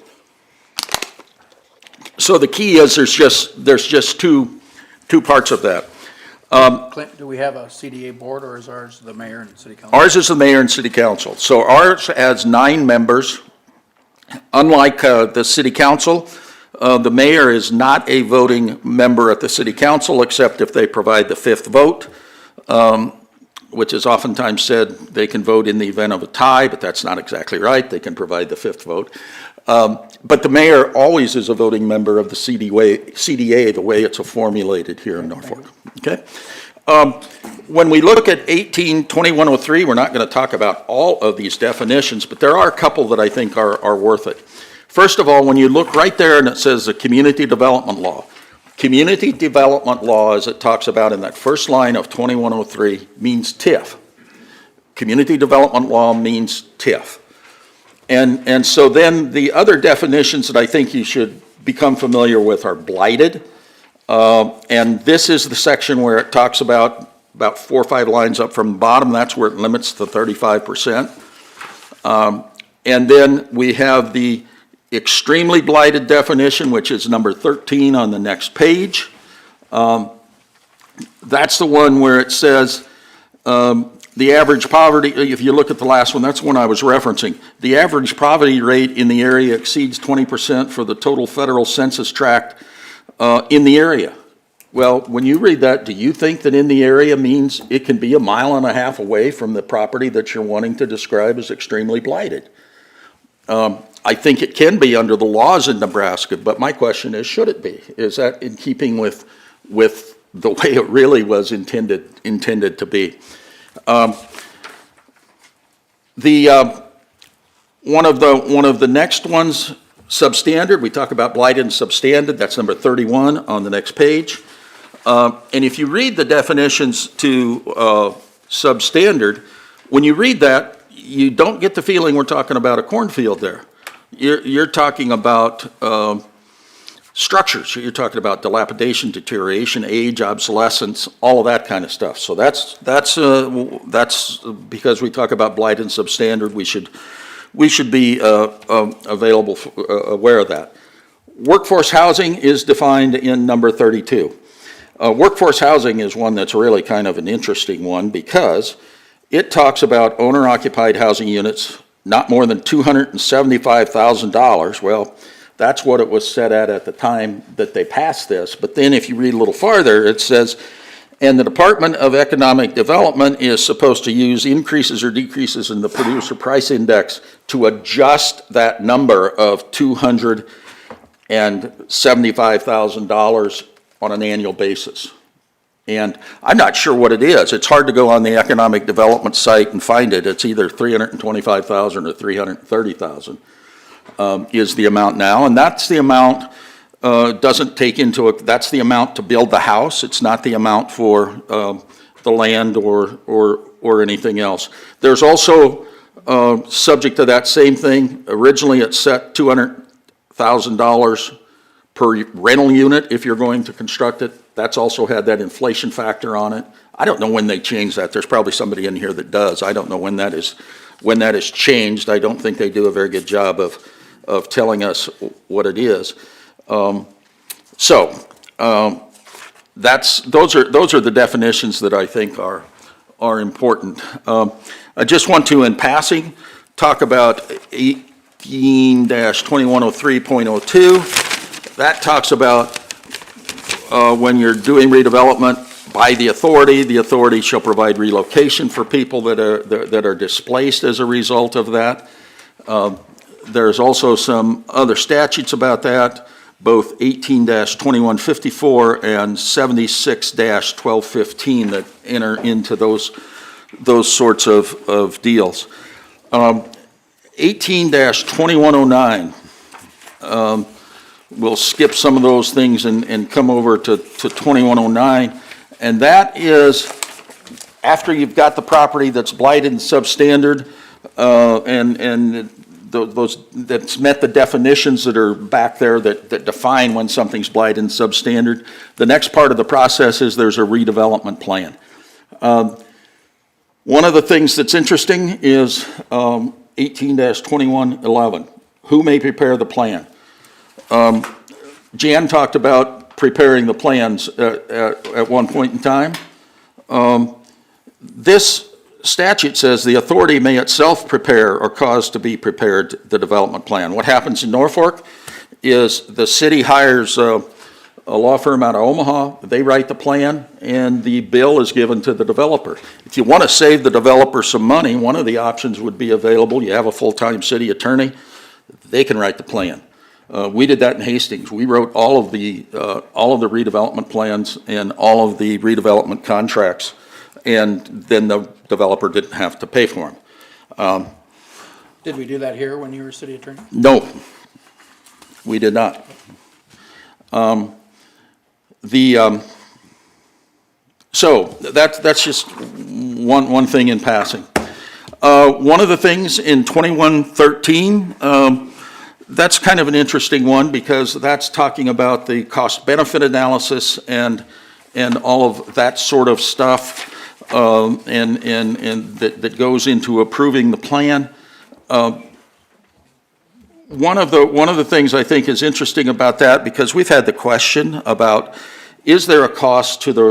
So the key is there's just two parts of that. Clint, do we have a CDA board, or is ours the mayor and city council? Ours is the mayor and city council. So ours has 9 members. Unlike the city council, the mayor is not a voting member at the city council except if they provide the 5th vote, which is oftentimes said they can vote in the event of a tie, but that's not exactly right. They can provide the 5th vote. But the mayor always is a voting member of the CDA, the way it's formulated here in Norfolk. Okay? When we look at 182103, we're not going to talk about all of these definitions, but there are a couple that I think are worth it. First of all, when you look right there and it says the community development law. Community development law, as it talks about in that first line of 2103, means TIF. Community development law means TIF. And so then the other definitions that I think you should become familiar with are blighted. And this is the section where it talks about 4 or 5 lines up from the bottom. That's where it limits to 35%. And then we have the extremely blighted definition, which is number 13 on the next page. That's the one where it says the average poverty, if you look at the last one, that's the one I was referencing. The average poverty rate in the area exceeds 20% for the total federal census tract in the area. Well, when you read that, do you think that in the area means it can be 1.5 miles away from the property that you're wanting to describe as extremely blighted? I think it can be under the laws in Nebraska, but my question is, should it be? Is that in keeping with the way it really was intended to be? One of the next ones, substandard, we talk about blighted and substandard, that's number 31 on the next page. And if you read the definitions to substandard, when you read that, you don't get the feeling we're talking about a cornfield there. You're talking about structures. You're talking about dilapidation, deterioration, age, obsolescence, all of that kind of stuff. So that's because we talk about blight and substandard. We should be aware of that. Workforce housing is defined in number 32. Workforce housing is one that's really kind of an interesting one because it talks about owner-occupied housing units not more than $275,000. Well, that's what it was set at the time that they passed this. But then if you read a little farther, it says, and the Department of Economic Development is supposed to use increases or decreases in the producer price index to adjust that number of $275,000 on an annual basis. And I'm not sure what it is. It's hard to go on the economic development site and find it. It's either $325,000 or $330,000 is the amount now. And that's the amount, doesn't take into it, that's the amount to build the house. It's not the amount for the land or anything else. There's also, subject to that same thing, originally it set $200,000 per rental unit if you're going to construct it. That's also had that inflation factor on it. I don't know when they changed that. There's probably somebody in here that does. I don't know when that is changed. I don't think they do a very good job of telling us what it is. Those are the definitions that I think are important. I just want to, in passing, talk about 18-2103.02. That talks about when you're doing redevelopment by the authority shall provide relocation for people that are displaced as a result of that. There's also some other statutes about that, both 18-2154 and 76-1215 that enter into those sorts of deals. 18-2109. We'll skip some of those things and come over to 2109. And that is after you've got the property that's blighted and substandard, and that's met the definitions that are back there that define when something's blighted and substandard. The next part of the process is there's a redevelopment plan. One of the things that's interesting is 18-2111. Who may prepare the plan? Jan talked about preparing the plans at one point in time. This statute says the authority may itself prepare or cause to be prepared the development plan. What happens in Norfolk is the city hires a law firm out of Omaha, they write the plan, and the bill is given to the developer. If you want to save the developer some money, one of the options would be available. You have a full-time city attorney, they can write the plan. We did that in Hastings. We wrote all of the redevelopment plans and all of the redevelopment contracts, and then the developer didn't have to pay for them. Did we do that here when you were city attorney? No, we did not. So that's just one thing in passing. One of the things in 2113, that's kind of an interesting one because that's talking about the cost-benefit analysis and all of that sort of stuff, and that goes into approving the plan. One of the things I think is interesting about that, because we've had the question about, is there a cost to the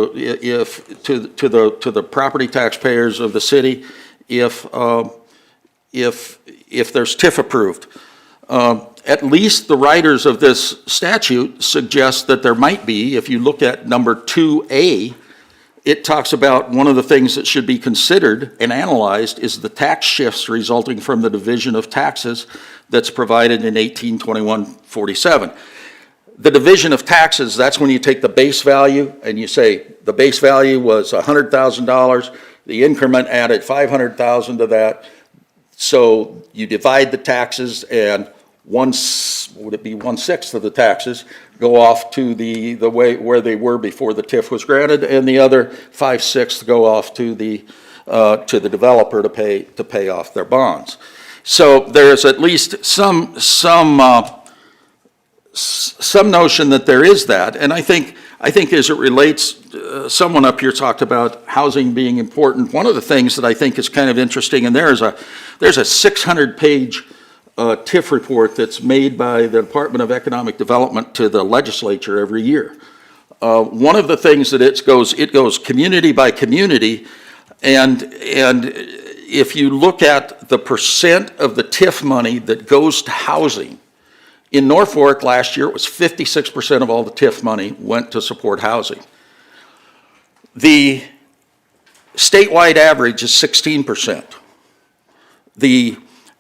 property taxpayers of the city if there's TIF approved? At least the writers of this statute suggest that there might be. If you look at number 2A, it talks about one of the things that should be considered and analyzed is the tax shifts resulting from the division of taxes that's provided in 1821-47. The division of taxes, that's when you take the base value and you say the base value was $100,000, the increment added $500,000 to that, so you divide the taxes and would it be 1/6 of the taxes go off to the way where they were before the TIF was granted, and the other 5/6 go off to the developer to pay off their bonds. So there's at least some notion that there is that, and I think as it relates, someone up here talked about housing being important. One of the things that I think is kind of interesting, and there's a 600-page TIF report that's made by the Department of Economic Development to the legislature every year. One of the things that it goes community by community, and if you look at the percent of the TIF money that goes to housing, in Norfolk last year it was 56% of all the TIF money went to support housing. The statewide average is 16%. The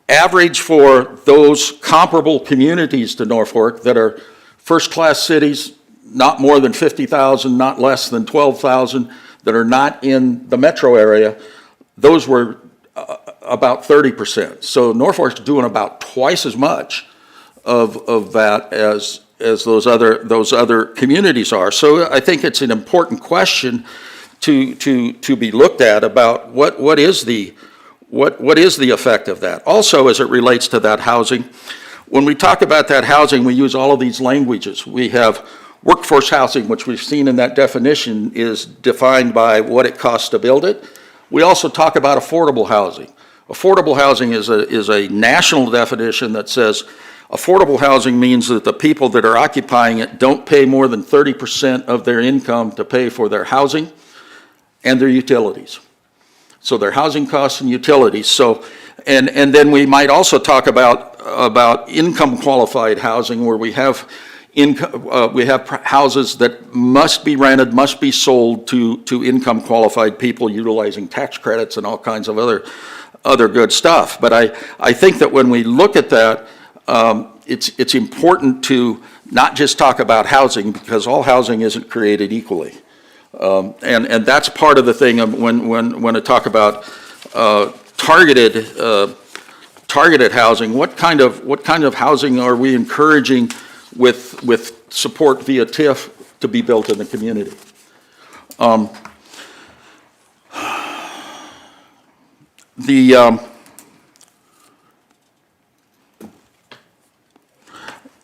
average for those comparable communities to Norfolk that are first-class cities, not more than 50,000, not less than 12,000, that are not in the metro area, those were about 30%. So Norfolk's doing about twice as much of that as those other communities are. So I think it's an important question to be looked at about what is the effect of that? Also, as it relates to that housing, when we talk about that housing, we use all of these languages. We have workforce housing, which we've seen in that definition is defined by what it costs to build it. We also talk about affordable housing. Affordable housing is a national definition that says affordable housing means that the people that are occupying it don't pay more than 30% of their income to pay for their housing and their utilities. So their housing costs and utilities. So, and then we might also talk about income qualified housing, where we have houses that must be rented, must be sold to income qualified people utilizing tax credits and all kinds of other good stuff. But I think that when we look at that, it's important to not just talk about housing, because all housing isn't created equally. And that's part of the thing when I talk about targeted housing. What kind of housing are we encouraging with support via TIF to be built in the community?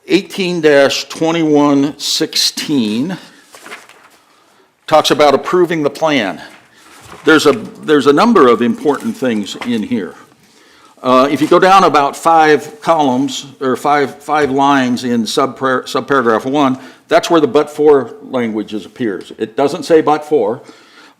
18-2116 talks about approving the plan. There's a number of important things in here. If you go down about 5 columns, or five lines in subparagraph 1, that's where the but-for language appears. It doesn't say but-for,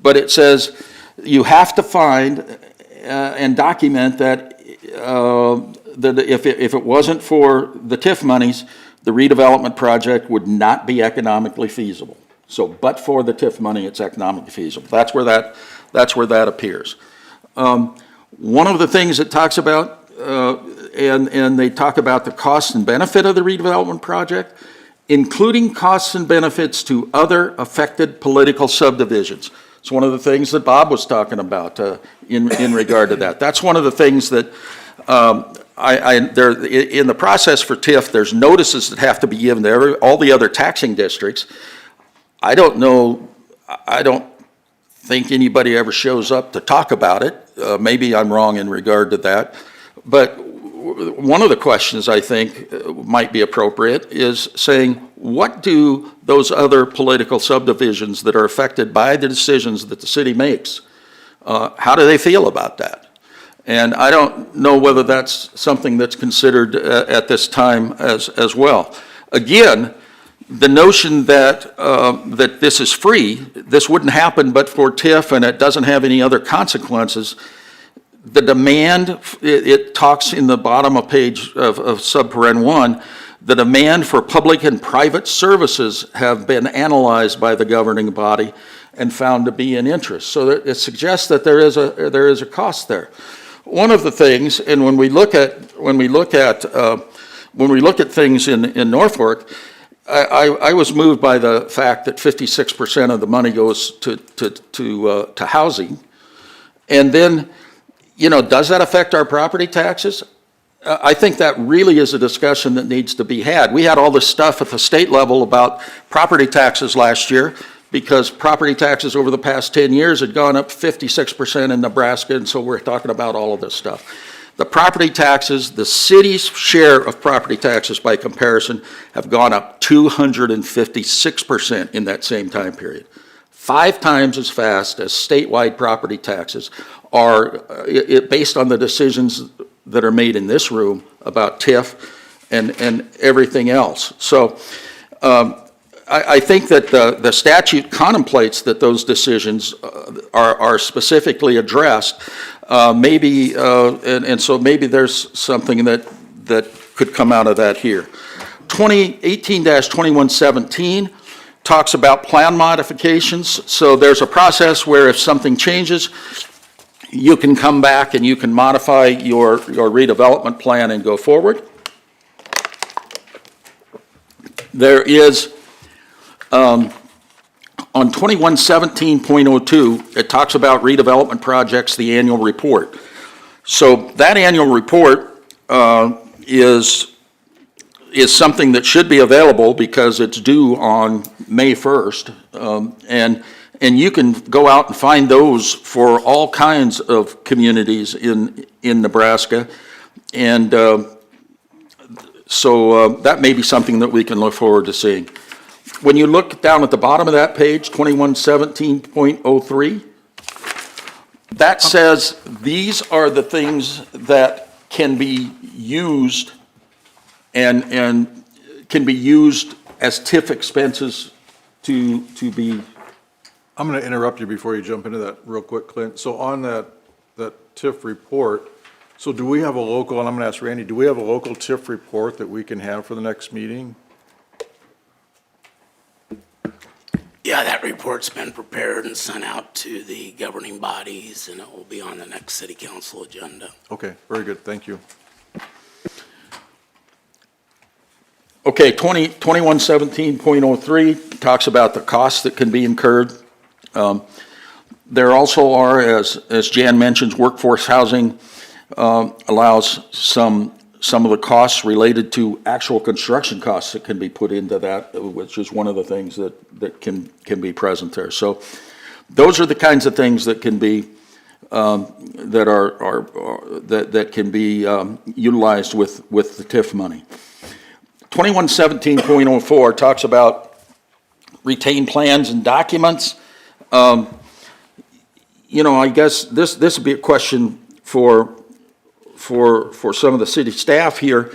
but it says you have to find and document that if it wasn't for the TIF monies, the redevelopment project would not be economically feasible. So, but for the TIF money, it's economically feasible. That's where that appears. One of the things it talks about, and they talk about the cost and benefit of the redevelopment project, including costs and benefits to other affected political subdivisions. It's one of the things that Bob was talking about in regard to that. That's one of the things that in the process for TIF, there's notices that have to be given to all the other taxing districts. I don't think anybody ever shows up to talk about it. Maybe I'm wrong in regard to that. But one of the questions I think might be appropriate is saying, what do those other political subdivisions that are affected by the decisions that the city makes, how do they feel about that? And I don't know whether that's something that's considered at this time as well. Again, the notion that that this is free, this wouldn't happen but for TIF, and it doesn't have any other consequences. The demand, it talks in the bottom of page of subparen 1, the demand for public and private services have been analyzed by the governing body and found to be in interest. So it suggests that there is a cost there. One of the things, and when we look at things in Norfolk, I was moved by the fact that 56% of the money goes to housing. And then, does that affect our property taxes? I think that really is a discussion that needs to be had. We had all this stuff at the state level about property taxes last year, because property taxes over the past 10 years had gone up 56% in Nebraska, and so we're talking about all of this stuff. The property taxes, the city's share of property taxes by comparison, have gone up 256% in that same time period. 5 times as fast as statewide property taxes are, based on the decisions that are made in this room about TIF and everything else. So I think that the statute contemplates that those decisions are specifically addressed. Maybe, and so maybe there's something that could come out of that here. 18-2117 talks about plan modifications. So there's a process where if something changes, you can come back and you can modify your redevelopment plan and go forward. There is, on 2117.02, it talks about redevelopment projects, the annual report. So that annual report is something that should be available because it's due on May 1st. And you can go out and find those for all kinds of communities in Nebraska. And so that may be something that we can look forward to seeing. When you look down at the bottom of that page, 2117.03, that says these are the things that can be used and can be used as TIF expenses to be. I'm going to interrupt you before you jump into that real quick, Clint. So on that TIF report, so do we have a local, and I'm going to ask Randy, do we have a local TIF report that we can have for the next meeting? Yeah, that report's been prepared and sent out to the governing bodies, and it will be on the next city council agenda. Okay, very good, thank you. Okay, 2117.03 talks about the costs that can be incurred. There also are, as Jan mentions, workforce housing allows some of the costs related to actual construction costs that can be put into that, which is one of the things that can be present there. So those are the kinds of things that can be that can be utilized with the TIF money. 2117.04 talks about retained plans and documents. You know, I guess this would be a question for some of the city staff here.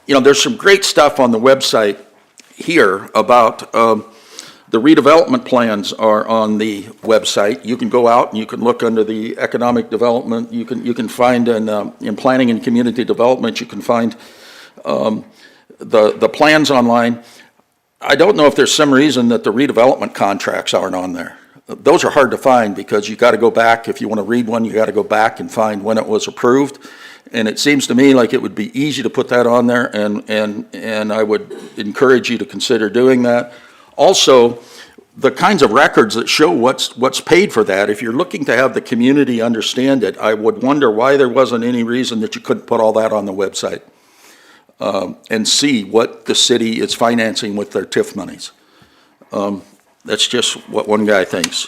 You know, there's some great stuff on the website here about the redevelopment plans are on the website. You can go out and you can look under the economic development. You can find in planning and community development, you can find the plans online. I don't know if there's some reason that the redevelopment contracts aren't on there. Those are hard to find because you got to go back. If you want to read one, you got to go back and find when it was approved. And it seems to me like it would be easy to put that on there, and I would encourage you to consider doing that. Also, the kinds of records that show what's paid for that, if you're looking to have the community understand it, I would wonder why there wasn't any reason that you couldn't put all that on the website and see what the city is financing with their TIF monies. That's just what one guy thinks.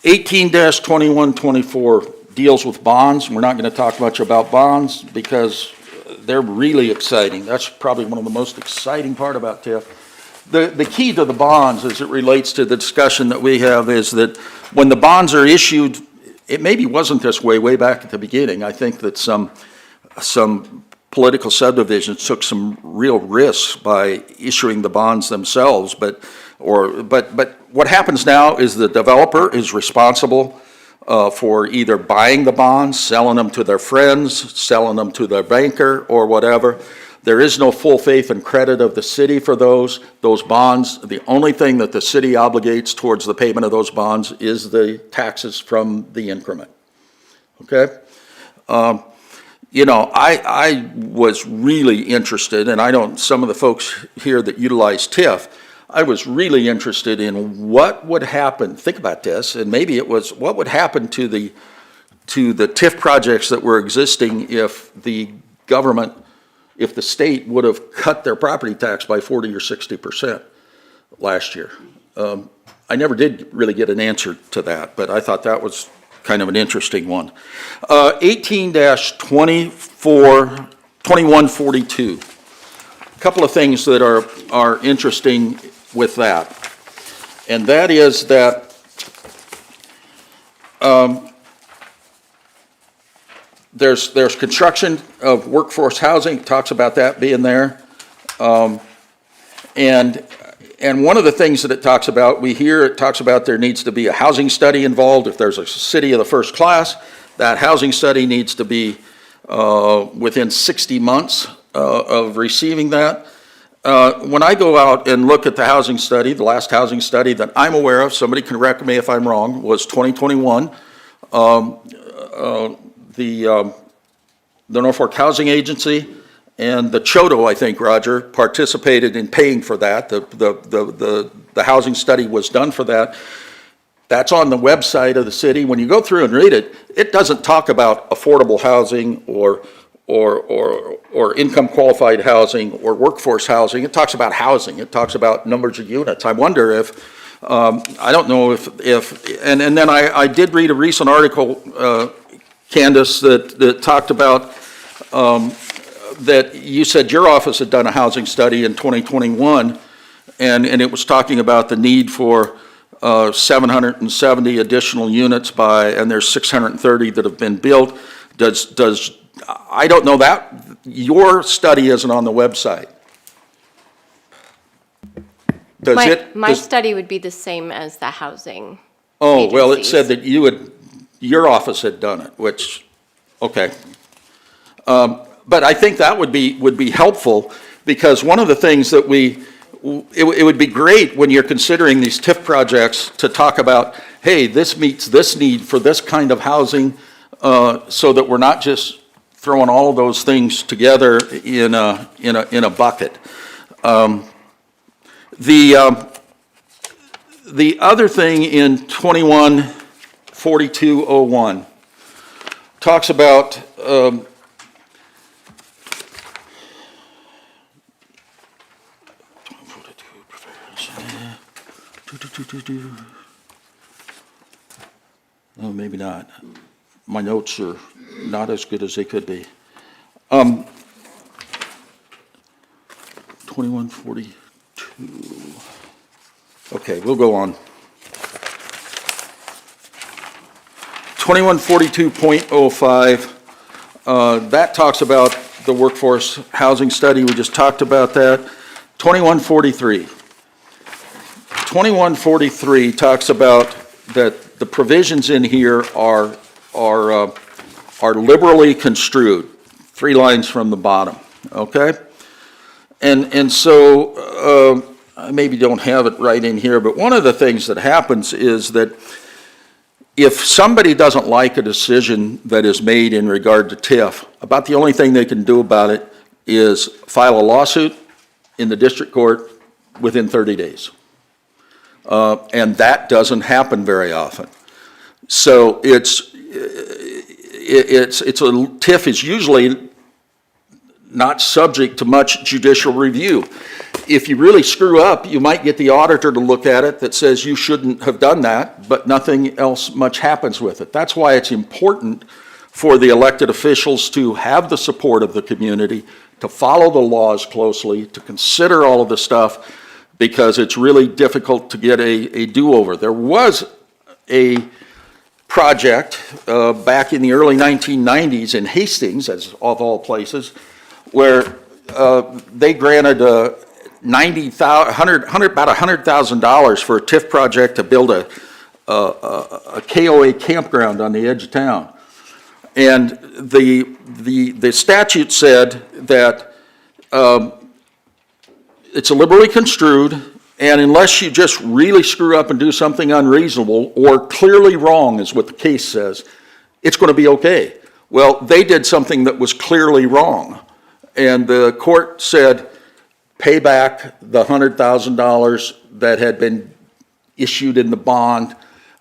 18-2124 deals with bonds. We're not going to talk much about bonds because they're really exciting. That's probably one of the most exciting part about TIF. The key to the bonds as it relates to the discussion that we have is that when the bonds are issued, it maybe wasn't this way back at the beginning. I think that some political subdivisions took some real risks by issuing the bonds themselves, but what happens now is the developer is responsible for either buying the bonds, selling them to their friends, selling them to their banker, or whatever. There is no full faith and credit of the city for those bonds. The only thing that the city obligates towards the payment of those bonds is the taxes from the increment. Okay? You know, I was really interested, and some of the folks here that utilize TIF, I was really interested in what would happen, think about this, and maybe it was, what would happen to the TIF projects that were existing if the government, if the state would have cut their property tax by 40 or 60% last year. I never did really get an answer to that, but I thought that was kind of an interesting one. 18-2142. A couple of things that are interesting with that. And that is that there's construction of workforce housing. It talks about that being there. And one of the things that it talks about, it talks about there needs to be a housing study involved. If there's a city of the first class, that housing study needs to be within 60 months of receiving that. When I go out and look at the housing study, the last housing study that I'm aware of, somebody can correct me if I'm wrong, was 2021. The Norfolk Housing Agency and the Chodo, I think, Roger, participated in paying for that. The housing study was done for that. That's on the website of the city. When you go through and read it, it doesn't talk about affordable housing or income qualified housing or workforce housing. It talks about housing. It talks about numbers of units. I wonder if, I don't know if and then I did read a recent article, Candace, that talked about that you said your office had done a housing study in 2021, and it was talking about the need for 770 additional units and there's 630 that have been built. I don't know that. Your study isn't on the website. My study would be the same as the housing. Oh, well, it said that your office had done it, which, okay. But I think that would be helpful, because one of the things that it would be great when you're considering these TIF projects to talk about, hey, this meets this need for this kind of housing, so that we're not just throwing all of those things together in a bucket. The other thing in 21-4201 talks about Oh, maybe not. My notes are not as good as they could be. 2142. Okay, we'll go on. 2142.05, that talks about the workforce housing study. We just talked about that. 2143. 2143 talks about that the provisions in here are liberally construed. 3 lines from the bottom, okay? And so, I maybe don't have it right in here, but one of the things that happens is that if somebody doesn't like a decision that is made in regard to TIF, about the only thing they can do about it is file a lawsuit in the district court within 30 days. And that doesn't happen very often. So TIF is usually not subject to much judicial review. If you really screw up, you might get the auditor to look at it that says you shouldn't have done that, but nothing else much happens with it. That's why it's important for the elected officials to have the support of the community, to follow the laws closely, to consider all of the stuff, because it's really difficult to get a do-over. There was a project back in the early 1990s in Hastings, as of all places, where they granted about $100,000 for a TIF project to build a KOA campground on the edge of town. And the statute said that it's liberally construed, and unless you just really screw up and do something unreasonable or clearly wrong, is what the case says, it's going to be okay. Well, they did something that was clearly wrong, and the court said, pay back the $100,000 that had been issued in the bond,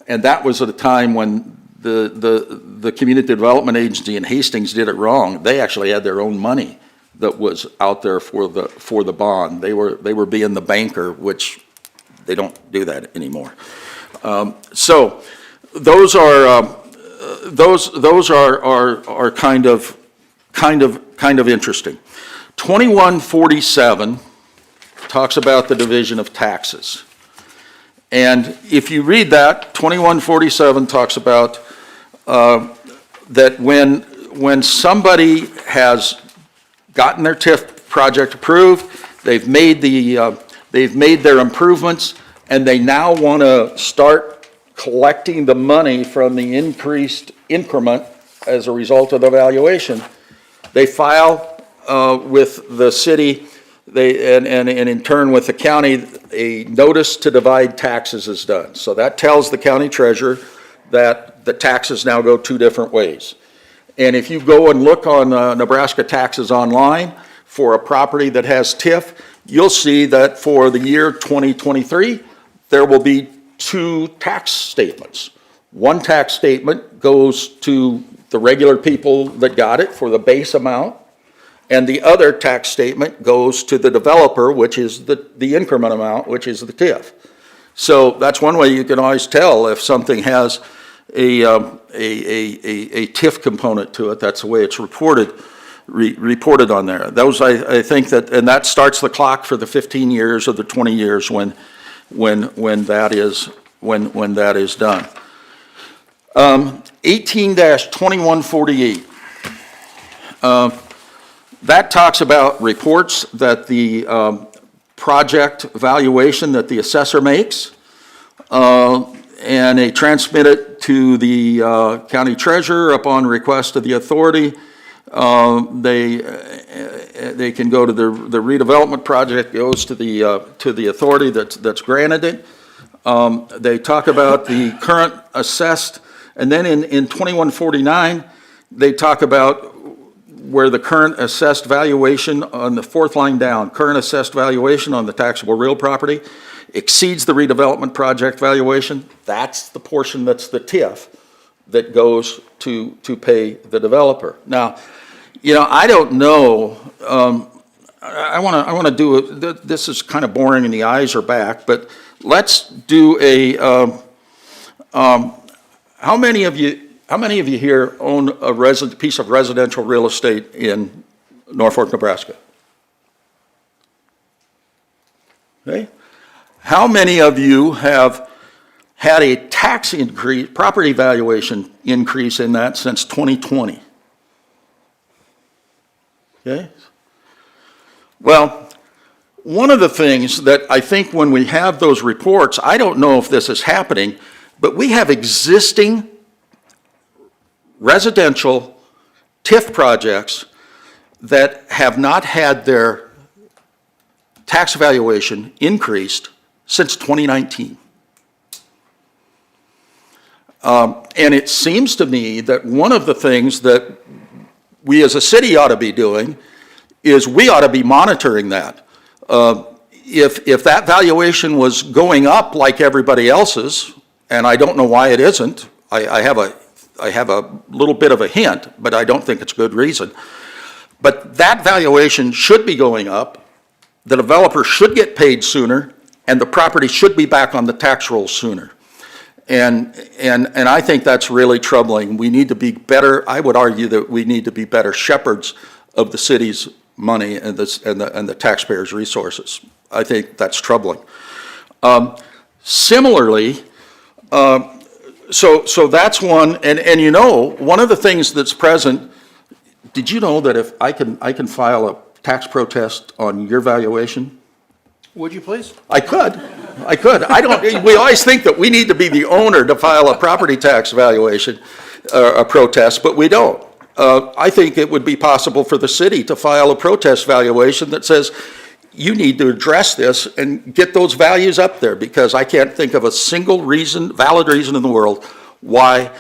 and that was at a time when the Community Development Agency in Hastings did it wrong. They actually had their own money that was out there for the bond. They were being the banker, which they don't do that anymore. So those are kind of interesting. 2147 talks about the division of taxes. And if you read that, 2147 talks about that when somebody has gotten their TIF project approved, they've made their improvements, and they now want to start collecting the money from the increased increment as a result of the valuation, they file with the city, and in turn with the county, a notice to divide taxes is done. So that tells the county treasurer that the taxes now go 2 different ways. And if you go and look on Nebraska Taxes Online for a property that has TIF, you'll see that for the year 2023, there will be 2 tax statements. One tax statement goes to the regular people that got it for the base amount, and the other tax statement goes to the developer, which is the increment amount, which is the TIF. So that's one way you can always tell if something has a TIF component to it. That's the way it's reported on there. Those, I think that, and that starts the clock for the 15 years or the 20 years when that is done. 18-2148. That talks about reports that the project valuation that the assessor makes, and they transmit it to the county treasurer upon request of the authority. They can go to the redevelopment project, goes to the authority that's granted it. They talk about the current assessed, and then in 2149, they talk about where the current assessed valuation on the 4th line down, current assessed valuation on the taxable real property exceeds the redevelopment project valuation. That's the portion that's the TIF that goes to pay the developer. Now, I don't know I want to do, this is kind of boring and the eyes are back, but let's do a, how many of you here own a piece of residential real estate in Norfolk, Nebraska? Okay. How many of you have had a tax increase, property valuation increase in that since 2020? Okay. Well, one of the things that I think when we have those reports, I don't know if this is happening, but we have existing residential TIF projects that have not had their tax valuation increased since 2019. And it seems to me that one of the things that we as a city ought to be doing is we ought to be monitoring that. If that valuation was going up like everybody else's, and I don't know why it isn't, I have a little bit of a hint, but I don't think it's good reason. But that valuation should be going up, the developer should get paid sooner, and the property should be back on the tax rolls sooner. And I think that's really troubling. We need to be better, I would argue that we need to be better shepherds of the city's money and the taxpayers' resources. I think that's troubling. Similarly, so that's one, and you know, one of the things that's present, did you know that if I can file a tax protest on your valuation? Would you please? I could. We always think that we need to be the owner to file a property tax valuation, a protest, but we don't. I think it would be possible for the city to file a protest valuation that says, you need to address this and get those values up there, because I can't think of a single reason, valid reason in the world why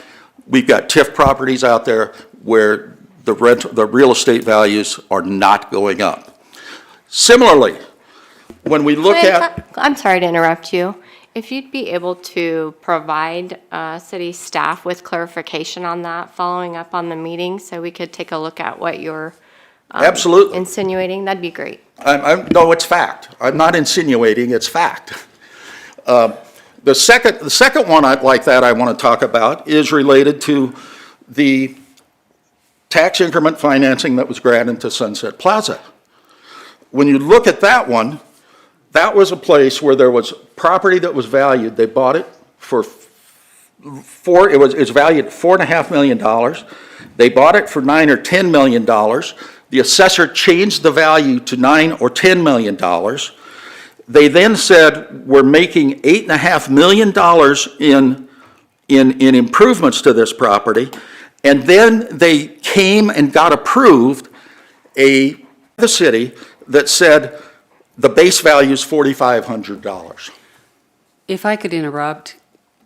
we've got TIF properties out there where the real estate values are not going up. Similarly, when we look at... I'm sorry to interrupt you. If you'd be able to provide city staff with clarification on that, following up on the meeting, so we could take a look at what you're Absolutely. insinuating, that'd be great. No, it's fact. I'm not insinuating, it's fact. The second one like that I want to talk about is related to the tax increment financing that was granted to Sunset Plaza. When you look at that one, that was a place where there was property that was valued. They bought it for it's valued at $4.5 million. They bought it for $9 or $10 million. The assessor changed the value to $9 or $10 million. They then said, we're making $8.5 million in improvements to this property. And then they came and got approved the city that said the base value is $4,500. If I could interrupt,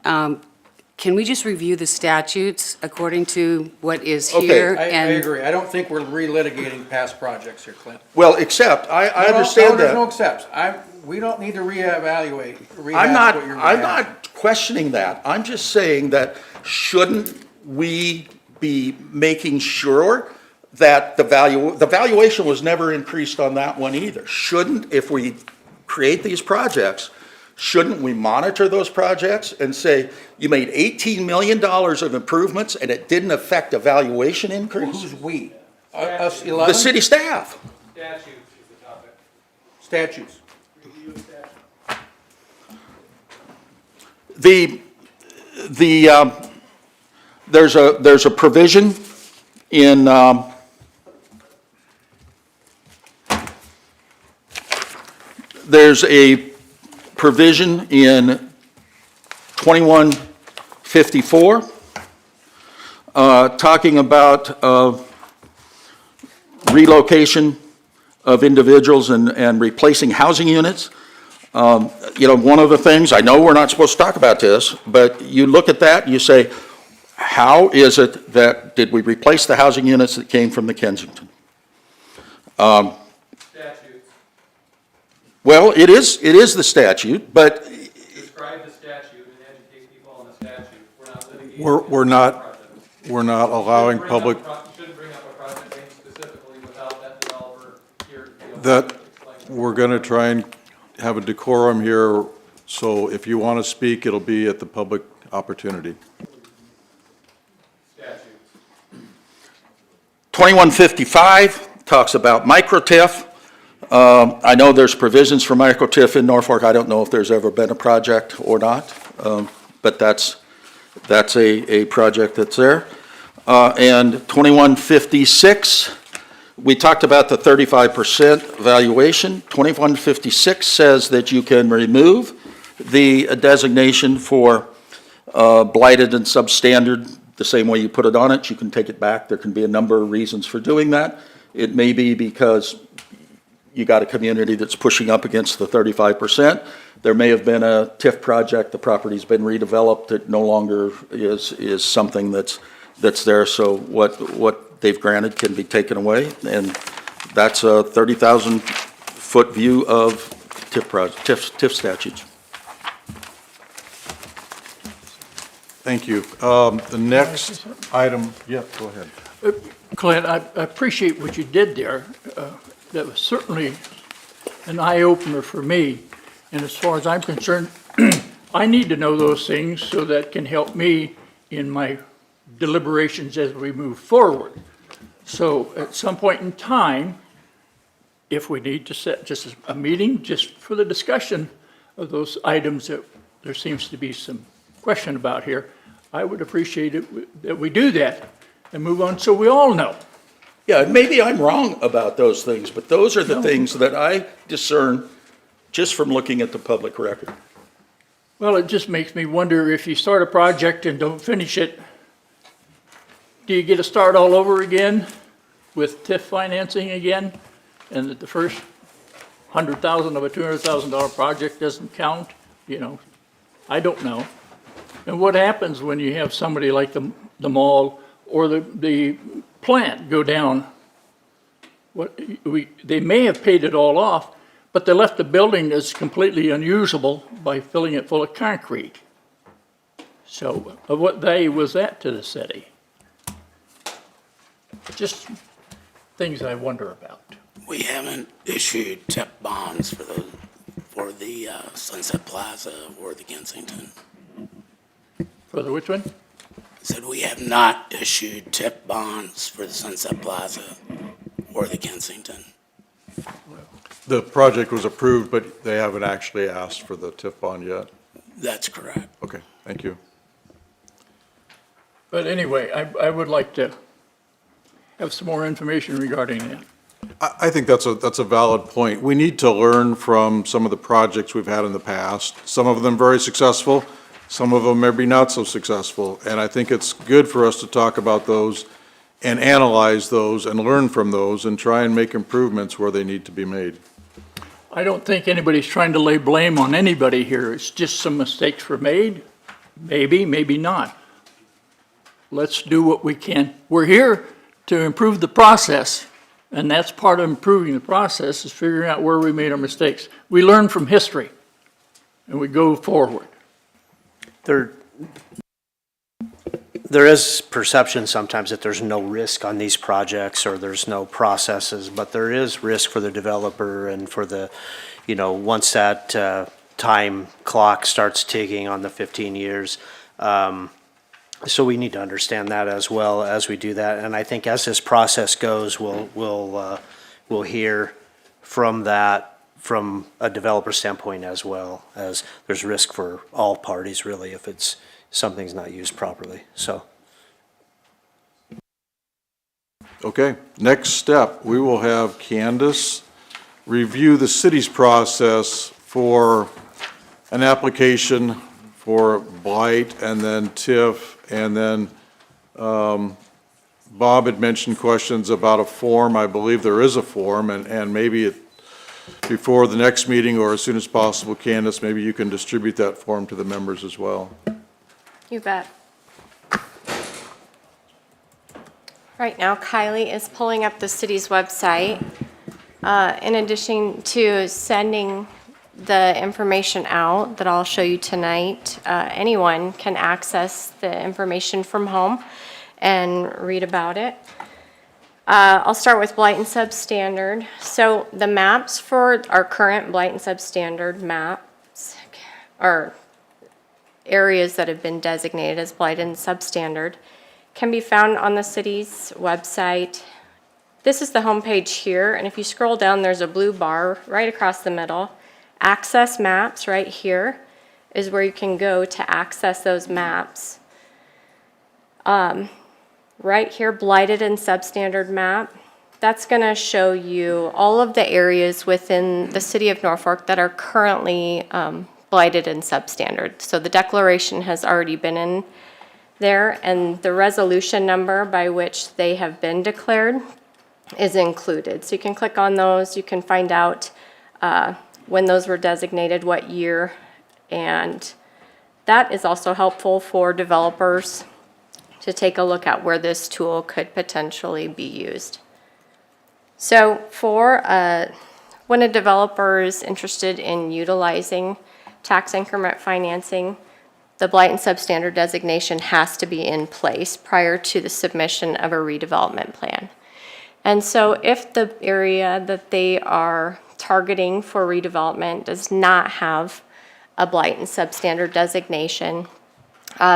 can we just review the statutes according to what is here? I and agree. I don't think we're relitigating past projects here, Clint. Well, except, I understand that. There's no excepts. We don't need to rehash what you're I'm rehash. not questioning that. I'm just saying that shouldn't we be making sure that the valuation was never increased on that one either? Shouldn't, if we create these projects, shouldn't we monitor those projects and say, you made $18 million of improvements and it didn't affect a valuation increase? Who's we? Us 11? The city staff. Statutes is the topic. Statutes. Review of statutes. There's a provision in there's a provision in 2154 talking about relocation of individuals and replacing housing units. You know, one of the things, I know we're not supposed to talk about this, but you look at that and you say, how is it that, did we replace the housing units that came from the Kensington? Statutes. Well, it is the statute, but. Describe the statute and educate people on the statute. We're not litigating. We're not allowing public. Shouldn't bring up a project name specifically without that developer here. That, we're going to try and have a decorum here, so if you want to speak, it'll be at the public opportunity. 2155 talks about micro-TIF. I know there's provisions for micro-TIF in Norfolk. I don't know if there's ever been a project or not, but that's a project that's there. And 2156, we talked about the 35% valuation. 2156 says that you can remove the designation for blighted and substandard the same way you put it on it. You can take it back. There can be a number of reasons for doing that. It may be because you got a community that's pushing up against the 35%. There may have been a TIF project, the property's been redeveloped, it no longer is something that's there, so what they've granted can be taken away, and that's a 30,000-foot view of TIF statutes. Thank you. The next item, yeah, go ahead. Clint, I appreciate what you did there. That was certainly an eye-opener for me. And as far as I'm concerned, I need to know those things so that can help me in my deliberations as we move forward. So at some point in time, if we need to set just a meeting just for the discussion of those items that there seems to be some question about here, I would appreciate it that we do that and move on so we all know. Yeah, and maybe I'm wrong about those things, but those are the things that I discern just from looking at the public record. Well, it just makes me wonder, if you start a project and don't finish it, do you get to start all over again with TIF financing again? And that the first $100,000 of a $200,000 project doesn't count? You know, I don't know. And what happens when you have somebody like the mall or the plant go down? They may have paid it all off, but they left the building that's completely unusable by filling it full of concrete. So of what value was that to the city? Just things I wonder about. We haven't issued TIF bonds for the Sunset Plaza or the Kensington. For the which one? I said we have not issued TIF bonds for the Sunset Plaza or the Kensington. The project was approved, but they haven't actually asked for the TIF bond yet. That's correct. Okay, thank you. But anyway, I would like to have some more information regarding that. I think that's a valid point. We need to learn from some of the projects we've had in the past. Some of them very successful, some of them maybe not so successful. And I think it's good for us to talk about those and analyze those and learn from those and try and make improvements where they need to be made. I don't think anybody's trying to lay blame on anybody here. It's just some mistakes were made. Maybe, maybe not. Let's do what we can. We're here to improve the process, and that's part of improving the process is figuring out where we made our mistakes. We learn from history, and we go forward. There is perception sometimes that there's no risk on these projects or there's no processes, but there is risk for the developer and for the, once that time clock starts ticking on the 15 years. So we need to understand that as well as we do that. And I think as this process goes, we'll hear from that from a developer standpoint as well, as there's risk for all parties really if something's not used properly. So. Okay, next step, we will have Candace review the city's process for an application for blight and then TIF, and then Bob had mentioned questions about a form. I believe there is a form, and maybe before the next meeting or as soon as possible, Candace, maybe you can distribute that form to the members as well. You bet. Right now, Kylie is pulling up the city's website. In addition to sending the information out that I'll show you tonight, anyone can access the information from home and read about it. I'll start with blight and substandard. So the maps for our current blight and substandard maps are areas that have been designated as blight and substandard can be found on the city's website. This is the homepage here, and if you scroll down, there's a blue bar right across the middle. Access maps right here is where you can go to access those maps. Right here, blighted and substandard map. That's going to show you all of the areas within the city of Norfolk that are currently blighted and substandard. So the declaration has already been in there, and the resolution number by which they have been declared is included. So you can click on those, you can find out when those were designated, what year, and that is also helpful for developers to take a look at where this tool could potentially be used. So for when a developer is interested in utilizing tax increment financing, the blight and substandard designation has to be in place prior to the submission of a redevelopment plan. And so if the area that they are targeting for redevelopment does not have a blight and substandard designation,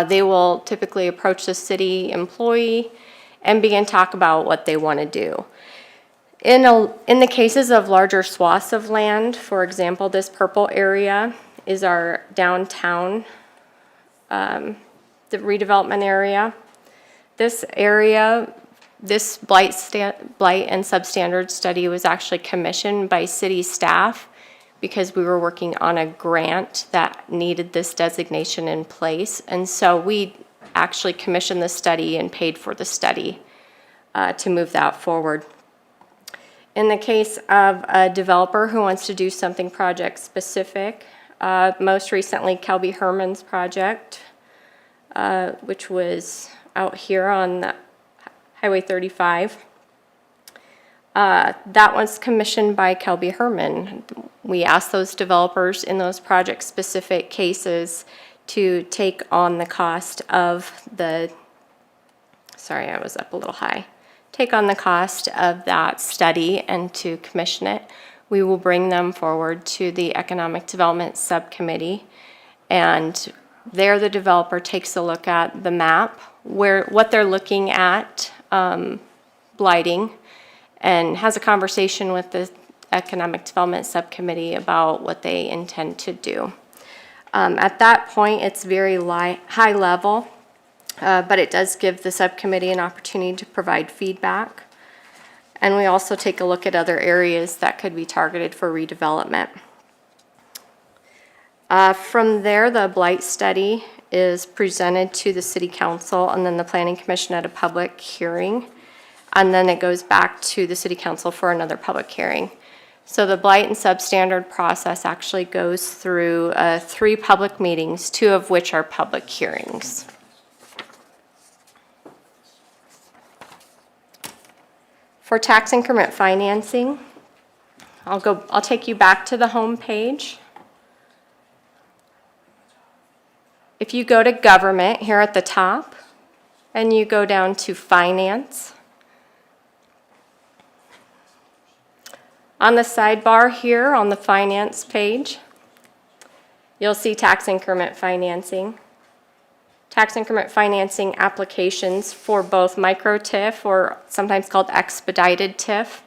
they will typically approach the city employee and begin to talk about what they want to do. In the cases of larger swaths of land, for example, this purple area is our downtown, the redevelopment area. This area, this blight and substandard study was actually commissioned by city staff because we were working on a grant that needed this designation in place. And so we actually commissioned the study and paid for the study to move that forward. In the case of a developer who wants to do something project specific, most recently Kelby Herman's project, which was out here on Highway 35. That was commissioned by Kelby Herman. We asked those developers in those project-specific cases to take on the cost of the, sorry, I was up a little high, take on the cost of that study and to commission it. We will bring them forward to the Economic Development Subcommittee, and there the developer takes a look at the map, what they're looking at blighting, and has a conversation with the Economic Development Subcommittee about what they intend to do. At that point, it's very high level, but it does give the subcommittee an opportunity to provide feedback. And we also take a look at other areas that could be targeted for redevelopment. From there, the blight study is presented to the City Council and then the Planning Commission at a public hearing. And then it goes back to the City Council for another public hearing. So the blight and substandard process actually goes through 3 public meetings, 2 of which are public hearings. For tax increment financing, I'll take you back to the home page. If you go to government here at the top and you go down to finance, on the sidebar here on the finance page, you'll see tax increment financing. Tax increment financing applications for both micro TIF, or sometimes called expedited TIF,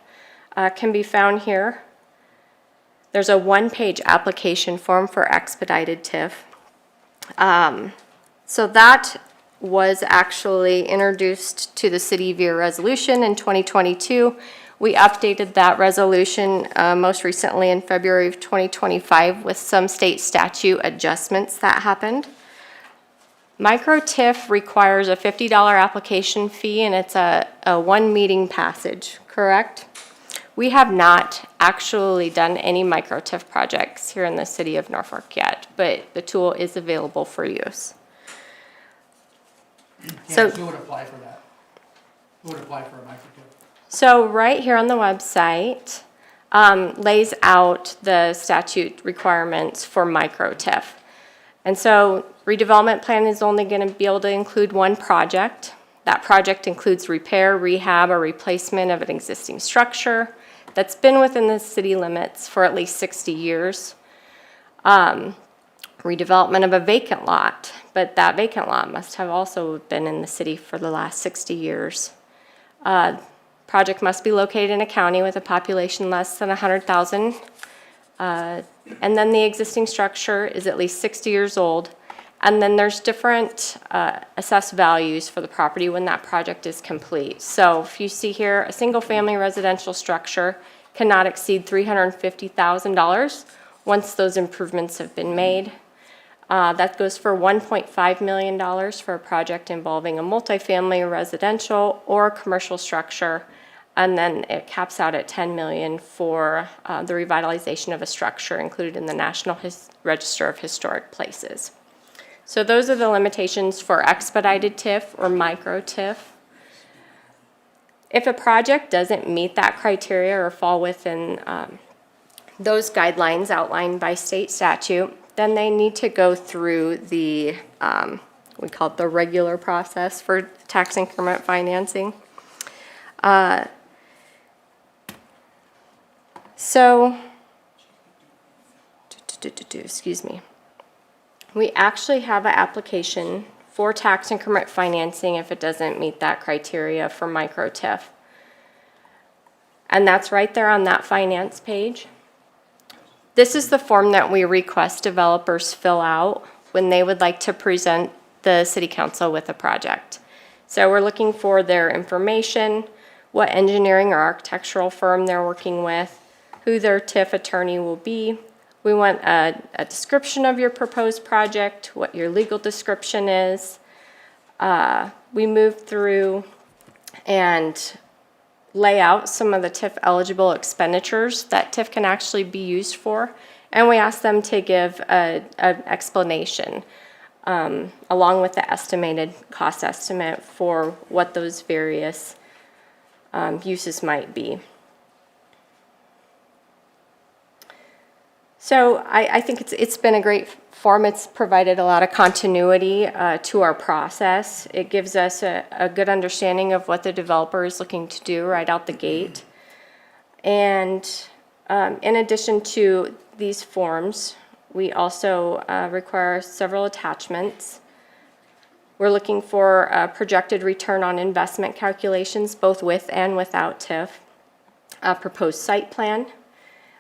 can be found here. There's a 1-page application form for expedited TIF. So that was actually introduced to the city via resolution in 2022. We updated that resolution most recently in February of 2025 with some state statute adjustments that happened. Micro TIF requires a $50 application fee, and it's a 1-meeting passage, correct? We have not actually done any micro TIF projects here in the city of Norfolk yet, but the tool is available for use. So who would apply for that? Who would apply for a micro TIF? So right here on the website lays out the statute requirements for micro TIF. And so redevelopment plan is only going to be able to include 1 project. That project includes repair, rehab, or replacement of an existing structure that's been within the city limits for at least 60 years. Redevelopment of a vacant lot, but that vacant lot must have also been in the city for the last 60 years. Project must be located in a county with a population less than 100,000. And then the existing structure is at least 60 years old. And then there's different assessed values for the property when that project is complete. So if you see here, a single-family residential structure cannot exceed $350,000 once those improvements have been made. That goes for $1.5 million for a project involving a multifamily residential or commercial structure. And then it caps out at $10 million for the revitalization of a structure included in the National Register of Historic Places. So those are the limitations for expedited TIF or micro TIF. If a project doesn't meet that criteria or fall within those guidelines outlined by state statute, then they need to go through the, we call it the regular process for tax increment financing. Excuse me. We actually have an application for tax increment financing if it doesn't meet that criteria for micro TIF. And that's right there on that finance page. This is the form that we request developers fill out when they would like to present the city council with a project. So we're looking for their information, what engineering or architectural firm they're working with, who their TIF attorney will be. We want a description of your proposed project, what your legal description is. We move through and lay out some of the TIF eligible expenditures that TIF can actually be used for. And we ask them to give an explanation along with the estimated cost estimate for what those various uses might be. So I think it's been a great form. It's provided a lot of continuity to our process. It gives us a good understanding of what the developer is looking to do right out the gate. And in addition to these forms, we also require several attachments. We're looking for projected return on investment calculations, both with and without TIF, a proposed site plan,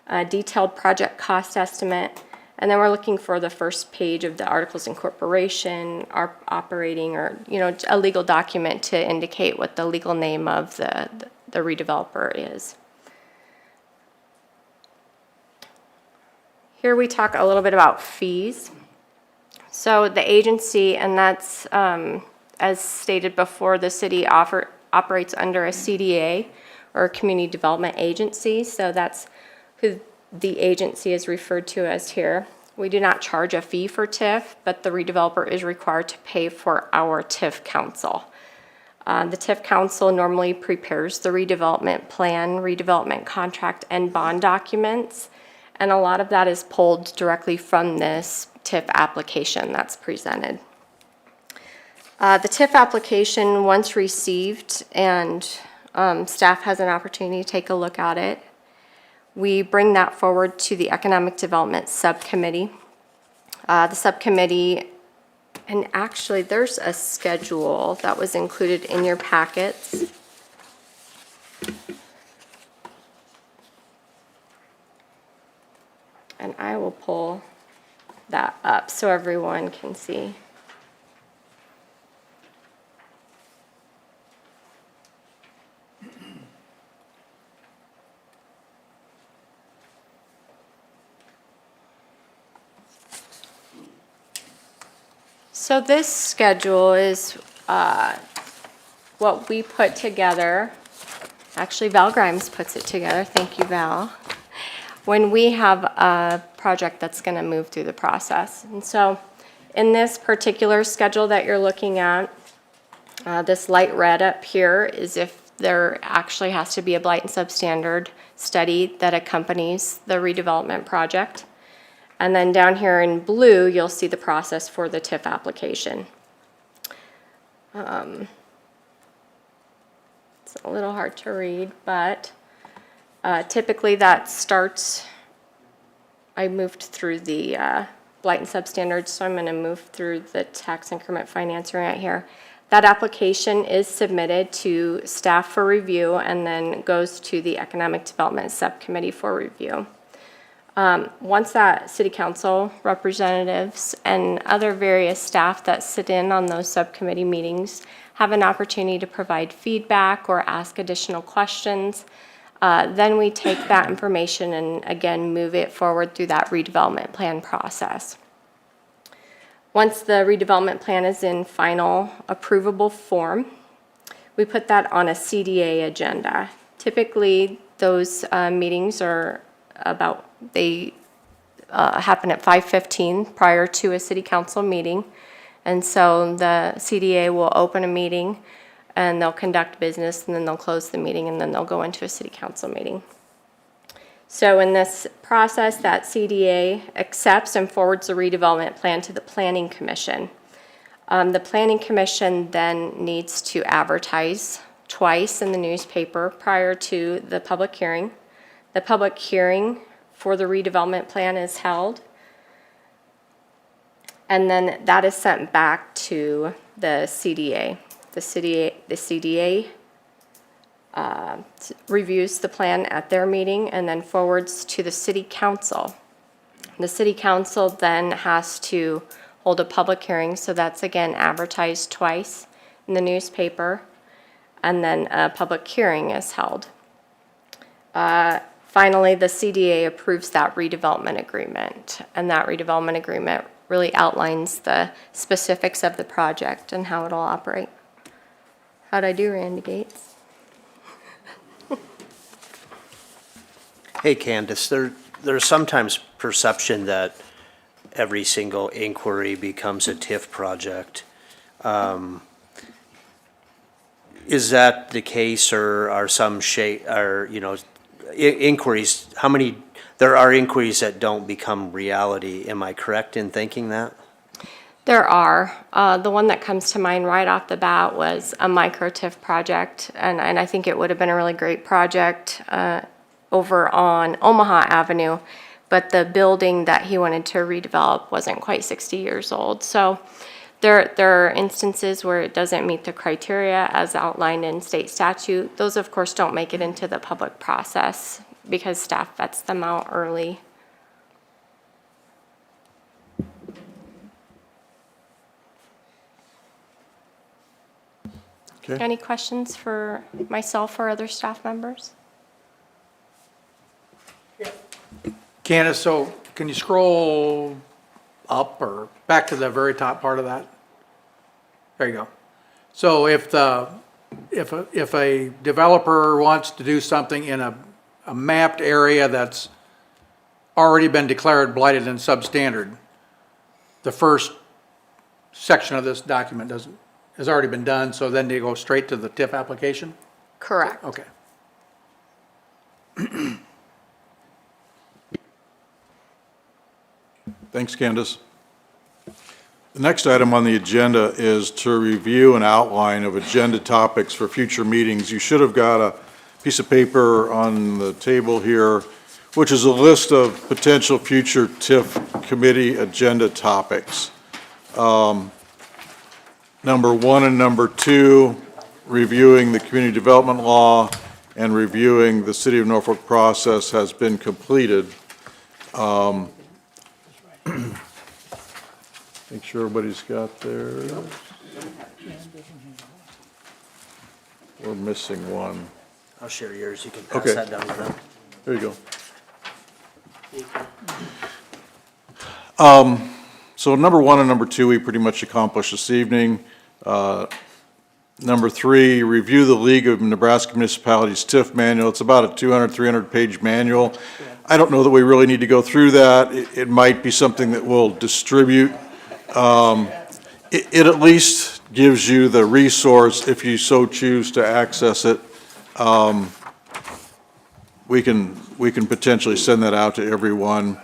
a detailed project cost estimate, and then we're looking for the first page of the articles of incorporation, our operating, or a legal document to indicate what the legal name of the redeveloper is. Here we talk a little bit about fees. So the agency, and that's as stated before, the city operates under a CDA or a community development agency. So that's who the agency is referred to as here. We do not charge a fee for TIF, but the redeveloper is required to pay for our TIF counsel. The TIF counsel normally prepares the redevelopment plan, redevelopment contract, and bond documents, and a lot of that is pulled directly from this TIF application that's presented. The TIF application, once received and staff has an opportunity to take a look at it, we bring that forward to the Economic Development Subcommittee. The subcommittee, and actually there's a schedule that was included in your packets. And I will pull that up so everyone can see. So this schedule is what we put together. Actually, Val Grimes puts it together. Thank you, Val. When we have a project that's going to move through the process. And so in this particular schedule that you're looking at, this light red up here is if there actually has to be a blight and substandard study that accompanies the redevelopment project. And then down here in blue, you'll see the process for the TIF application. It's a little hard to read, but typically that starts, I moved through the blight and substandards, so I'm going to move through the tax increment financing right here. That application is submitted to staff for review and then goes to the Economic Development Subcommittee for review. Once that city council representatives and other various staff that sit in on those subcommittee meetings have an opportunity to provide feedback or ask additional questions, then we take that information and again move it forward through that redevelopment plan process. Once the redevelopment plan is in final approvable form, we put that on a CDA agenda. Typically, those meetings are they happen at 5:15 prior to a city council meeting. And so the CDA will open a meeting and they'll conduct business and then they'll close the meeting and then they'll go into a city council meeting. So in this process, that CDA accepts and forwards the redevelopment plan to the Planning Commission. The Planning Commission then needs to advertise twice in the newspaper prior to the public hearing. The public hearing for the redevelopment plan is held. And then that is sent back to the CDA. The CDA reviews the plan at their meeting and then forwards to the city council. The city council then has to hold a public hearing, so that's again advertised twice in the newspaper, and then a public hearing is held. Finally, the CDA approves that redevelopment agreement, and that redevelopment agreement really outlines the specifics of the project and how it'll operate. How'd I do, Randy Gates? Hey Candace, there's sometimes perception that every single inquiry becomes a TIF project. Is that the case, or are some inquiries, there are inquiries that don't become reality? Am I correct in thinking that? There are. The one that comes to mind right off the bat was a micro TIF project, and I think it would have been a really great project over on Omaha Avenue, but the building that he wanted to redevelop wasn't quite 60 years old. So there are instances where it doesn't meet the criteria as outlined in state statute. Those, of course, don't make it into the public process because staff vets them out early. Okay. Any questions for myself or other staff members? Candace, so can you scroll up or back to the very top part of that? There you go. So if a developer wants to do something in a mapped area that's already been declared blighted and substandard, the first section of this document has already been done, so then they go straight to the TIF application? Correct. Okay. Thanks, Candace. The next item on the agenda is to review an outline of agenda topics for future meetings. You should have got a piece of paper on the table here, which is a list of potential future TIF committee agenda topics. Number 1 and number 2, reviewing the community development law and reviewing the City of Norfolk process has been completed. Make sure everybody's got theirs. We're missing one. I'll share yours, you can pass Okay. that down to them. There you go. So number 1 and number 2, we pretty much accomplished this evening. Number 3, review the League of Nebraska Municipalities TIF manual. It's about a 300-page manual. I don't know that we really need to go through that. It might be something that we'll distribute. It at least gives you the resource if you so choose to access it. We can potentially send that out to everyone.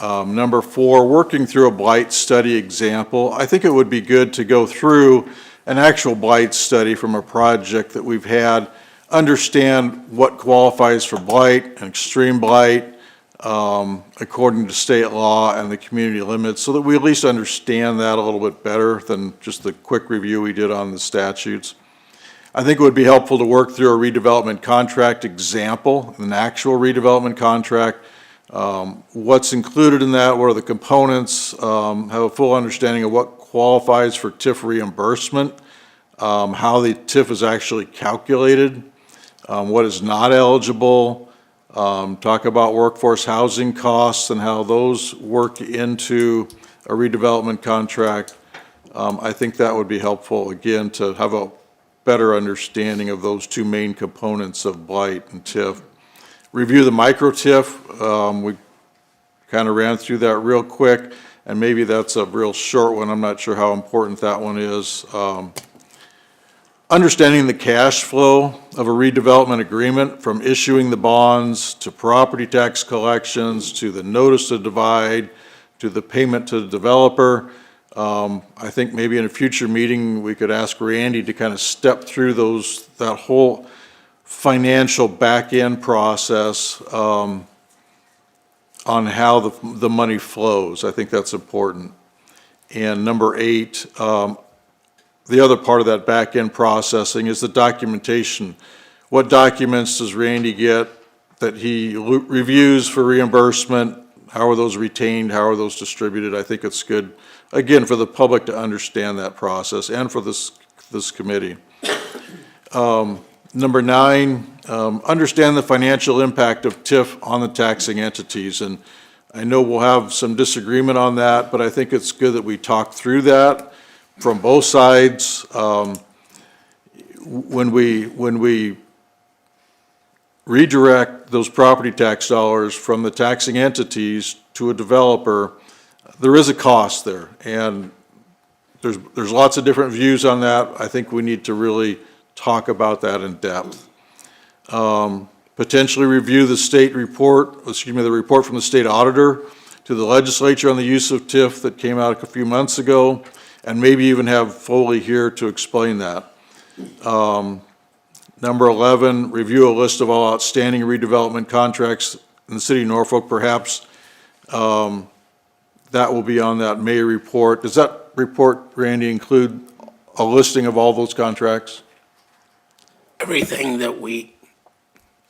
Number 4, working through a blight study example. I think it would be good to go through an actual blight study from a project that we've had. understand what qualifies for blight and extreme blight, according to state law and the community limits, so that we at least understand that a little bit better than just the quick review we did on the statutes. I think it would be helpful to work through a redevelopment contract example, an actual redevelopment contract. What's included in that, what are the components, have a full understanding of what qualifies for TIF reimbursement, how the TIF is actually calculated, what is not eligible, talk about workforce housing costs and how those work into a redevelopment contract. I think that would be helpful, again, to have a better understanding of those two main components of blight and TIF. Review the micro TIF. We kind of ran through that real quick, and maybe that's a real short one. I'm not sure how important that one is. Understanding the cash flow of a redevelopment agreement, from issuing the bonds to property tax collections to the notice to divide to the payment to the developer. I think maybe in a future meeting, we could ask Randy to kind of step through that whole financial back-end process on how the money flows. I think that's important. And number 8, the other part of that back-end processing is the documentation. What documents does Randy get that he reviews for reimbursement? How are those retained? How are those distributed? I think it's good, again, for the public to understand that process and for this committee. Number 9, understand the financial impact of TIF on the taxing entities. And I know we'll have some disagreement on that, but I think it's good that we talk through that from both sides. When we redirect those property tax dollars from the taxing entities to a developer, there is a cost there, and there's lots of different views on that. I think we need to really talk about that in depth. Potentially review the state report, the report from the state auditor to the legislature on the use of TIF that came out a few months ago, and maybe even have Foley here to explain that. Number 11, review a list of all outstanding redevelopment contracts in the city of Norfolk. Perhaps that will be on that May report. Does that report, Randy, include a listing of all those contracts? Everything that we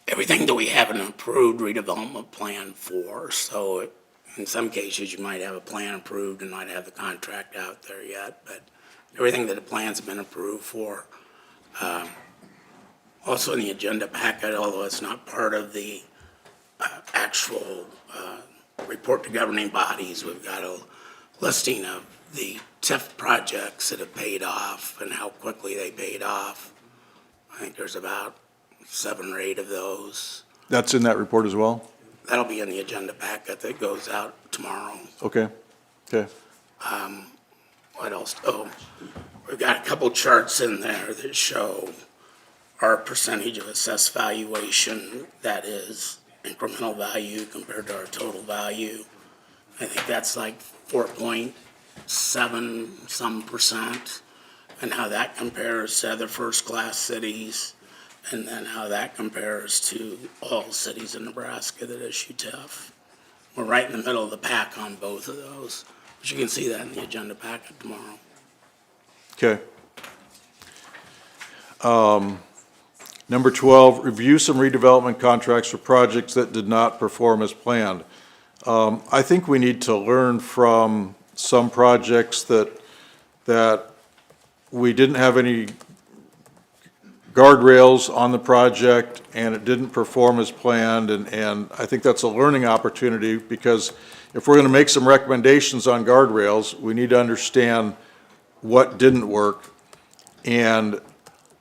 have an approved redevelopment plan for. So in some cases, you might have a plan approved and not have the contract out there yet, but everything that the plan's been approved for. Also in the agenda packet, although it's not part of the actual report to governing bodies, we've got a listing of the TIF projects that have paid off and how quickly they paid off. I think there's about 7 or 8 of those. That's in that report as well? That'll be in the agenda packet that goes out tomorrow. Okay, okay. What else? Oh, we've got a couple charts in there that show our percentage of assessed valuation, that is incremental value compared to our total value. I think that's like 4.7 some percent, and how that compares to other first-class cities, and then how that compares to all cities in Nebraska that issue TIF. We're right in the middle of the pack on both of those, but you can see that in the agenda packet tomorrow. Okay. Number 12, review some redevelopment contracts for projects that did not perform as planned. I think we need to learn from some projects that we didn't have any guardrails on the project and it didn't perform as planned, and I think that's a learning opportunity, because if we're going to make some recommendations on guardrails, we need to understand what didn't work and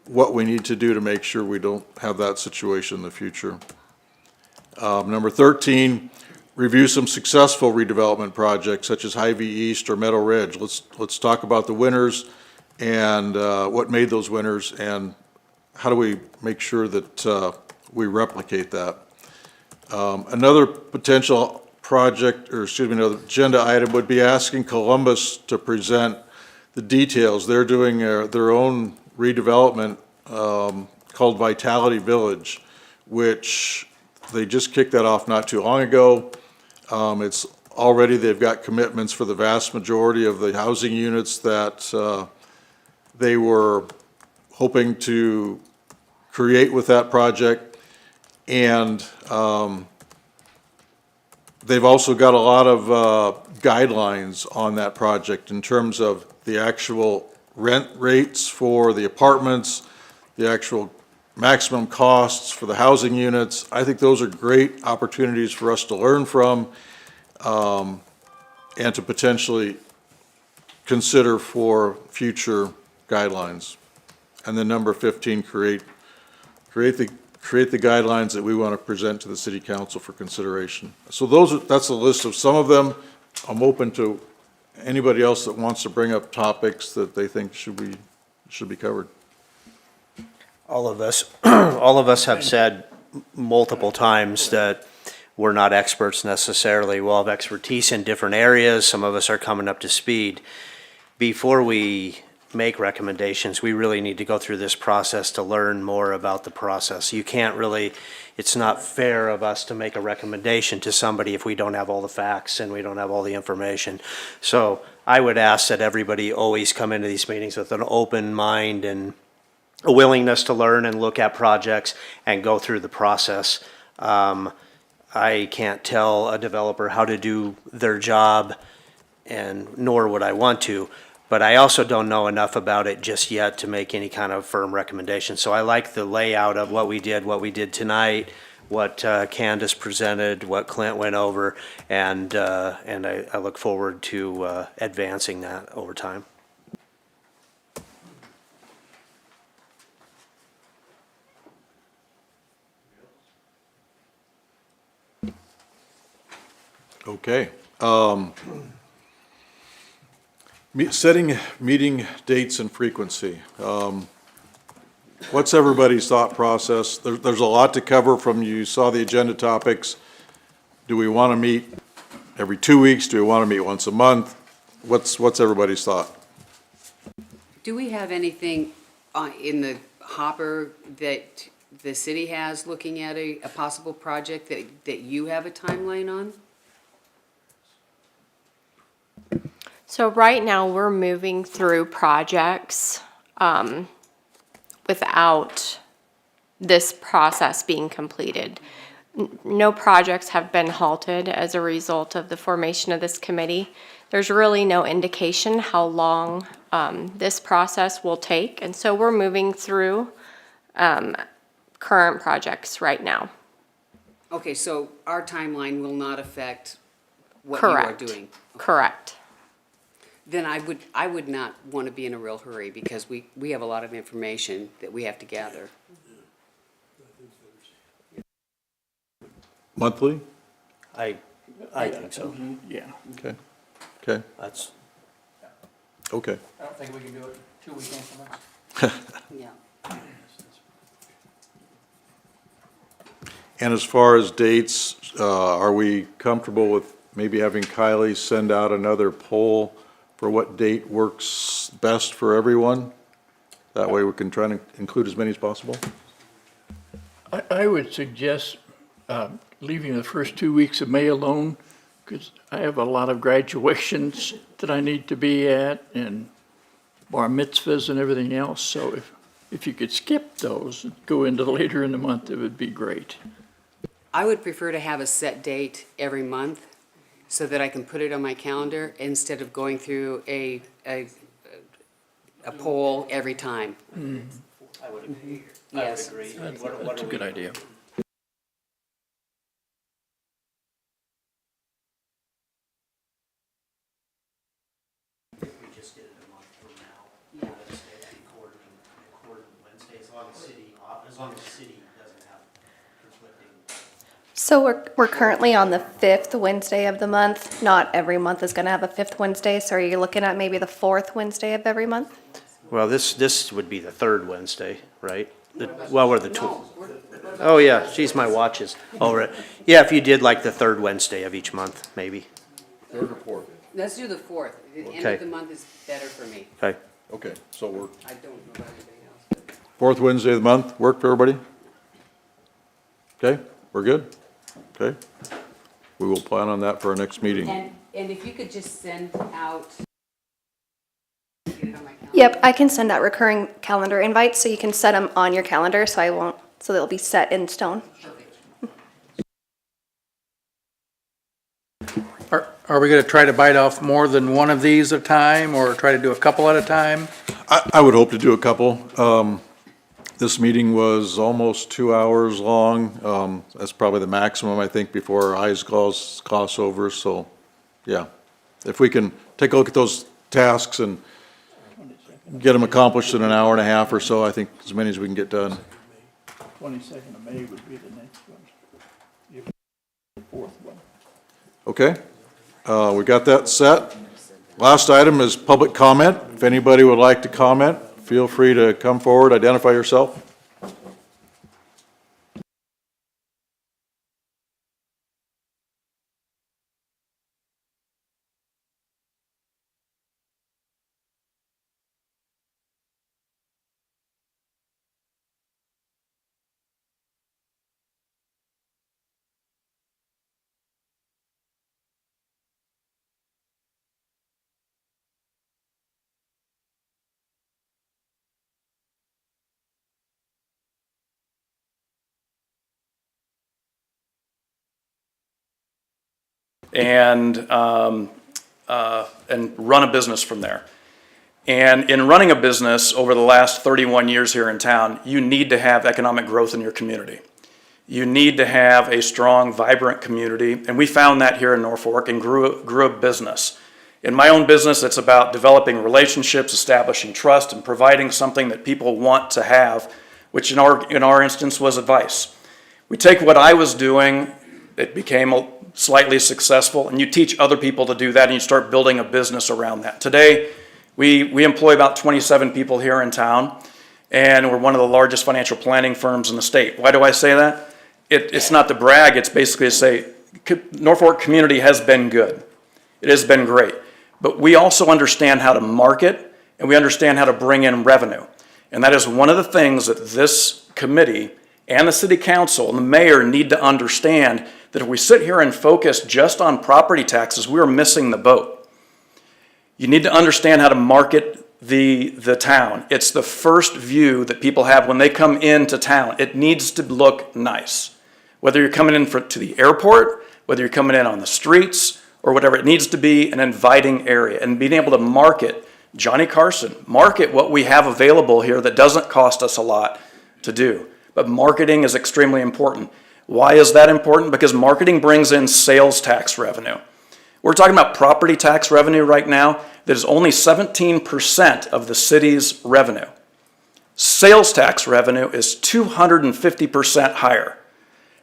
what we need to do to make sure we don't have that situation in the future. Number 13, review some successful redevelopment projects such as Hy-Vee East or Meadow Ridge. Let's talk about the winners and what made those winners, and how do we make sure that we replicate that. Another potential project, or excuse me, another agenda item would be asking Columbus to present the details. They're doing their own redevelopment called Vitality Village, which they just kicked that off not too long ago. It's already, they've got commitments for the vast majority of the housing units that they were hoping to create with that project. And they've also got a lot of guidelines on that project in terms of the actual rent rates for the apartments, the actual maximum costs for the housing units. I think those are great opportunities for us to learn from and to potentially consider for future guidelines. And then number 15, create the guidelines that we want to present to the city council for consideration. So that's a list of some of them. I'm open to anybody else that wants to bring up topics that they think should be covered. All of us have said multiple times that we're not experts necessarily. We'll have expertise in different areas. Some of us are coming up to speed. Before we make recommendations, we really need to go through this process to learn more about the process. You can't really, it's not fair of us to make a recommendation to somebody if we don't have all the facts and we don't have all the information. So I would ask that everybody always come into these meetings with an open mind and a willingness to learn and look at projects and go through the process. I can't tell a developer how to do their job, and nor would I want to, but I also don't know enough about it just yet to make any kind of firm recommendation. So I like the layout of what we did tonight, what Candace presented, what Clint went over, and I look forward to advancing that over time. Okay. Setting meeting dates and frequency. What's everybody's thought process? There's a lot to cover from, you saw the agenda topics. Do we want to meet every 2 weeks? Do we want to meet once a month? What's everybody's thought? Do we have anything in the hopper that the city has looking at a possible project that you have a timeline on? So right now, we're moving through projects without this process being completed. No projects have been halted as a result of the formation of this committee. There's really no indication how long this process will take, and so we're moving through current projects right now. Okay, so our timeline will not affect what you are doing? Correct. Then I would not want to be in a real hurry because we have a lot of information that we have to gather. Monthly? I think so. Yeah. Okay. Okay. That's, Okay. I don't think we can do it 2 week increments. Yeah. And as far as dates, are we comfortable with maybe having Kylie send out another poll for what date works best for everyone? That way we can try to include as many as possible. I would suggest leaving the first 2 weeks of May alone, because I have a lot of graduations that I need to be at and bar mitzvahs and everything else. So if you could skip those and go into later in the month, it would be great. I would prefer to have a set date every month so that I can put it on my calendar instead of going through a poll every time. I would agree. Yes. I would agree. That's a good idea. We just did it a month from now. Let's say quarter Wednesday, as long as the city doesn't have conflicting. So we're currently on the 5th Wednesday of the month. Not every month is going to have a 5th Wednesday, so are you looking at maybe the 4th Wednesday of every month? Well, this would be the third Wednesday, right? Well, we're the two. Oh, yeah, geez, my watch is over it. Yeah, if you did like the third Wednesday of each month, maybe. Third or fourth? Let's do the 4th. The end Okay. of the month is better for me. Okay. Okay, so we're, I don't know about anybody else. Fourth Wednesday of the month, work for everybody? Okay, we're good? Okay. We will plan on that for our next meeting. And if you could just send out. Yep, I can send out recurring calendar invites, so you can set them on your calendar, so they'll be set in stone. Are we gonna try to bite off more than one of these at a time, or try to do a couple at a time? I would hope to do a couple. This meeting was almost 2 hours long. That's probably the maximum, I think, before our eyes gloss over, so, yeah. If we can take a look at those tasks and get them accomplished in an hour and a half or so, I think as many as we can get done. 22nd of May would be the next one. The fourth one. Okay, we got that set. Last item is public comment. If anybody would like to comment, feel free to come forward, identify yourself. and run a business from there. And in running a business over the last 31 years here in town, you need to have economic growth in your community. You need to have a strong, vibrant community, and we found that here in Norfolk and grew a business. In my own business, it's about developing relationships, establishing trust, and providing something that people want to have, which in our instance was advice. We take what I was doing, it became slightly successful, and you teach other people to do that, and you start building a business around that. Today, we employ about 27 people here in town, and we're one of the largest financial planning firms in the state. Why do I say that? It's not to brag, it's basically to say Norfolk community has been good. It has been great. But we also understand how to market, and we understand how to bring in revenue. And that is one of the things that this committee and the city council and the mayor need to understand, that if we sit here and focus just on property taxes, we're missing the boat. You need to understand how to market the town. It's the first view that people have when they come into town. It needs to look nice. Whether you're coming in to the airport, whether you're coming in on the streets, or whatever, it needs to be an inviting area. And being able to market Johnny Carson, market what we have available here that doesn't cost us a lot to do. But marketing is extremely important. Why is that important? Because marketing brings in sales tax revenue. We're talking about property tax revenue right now that is only 17% of the city's revenue. Sales tax revenue is 250% higher.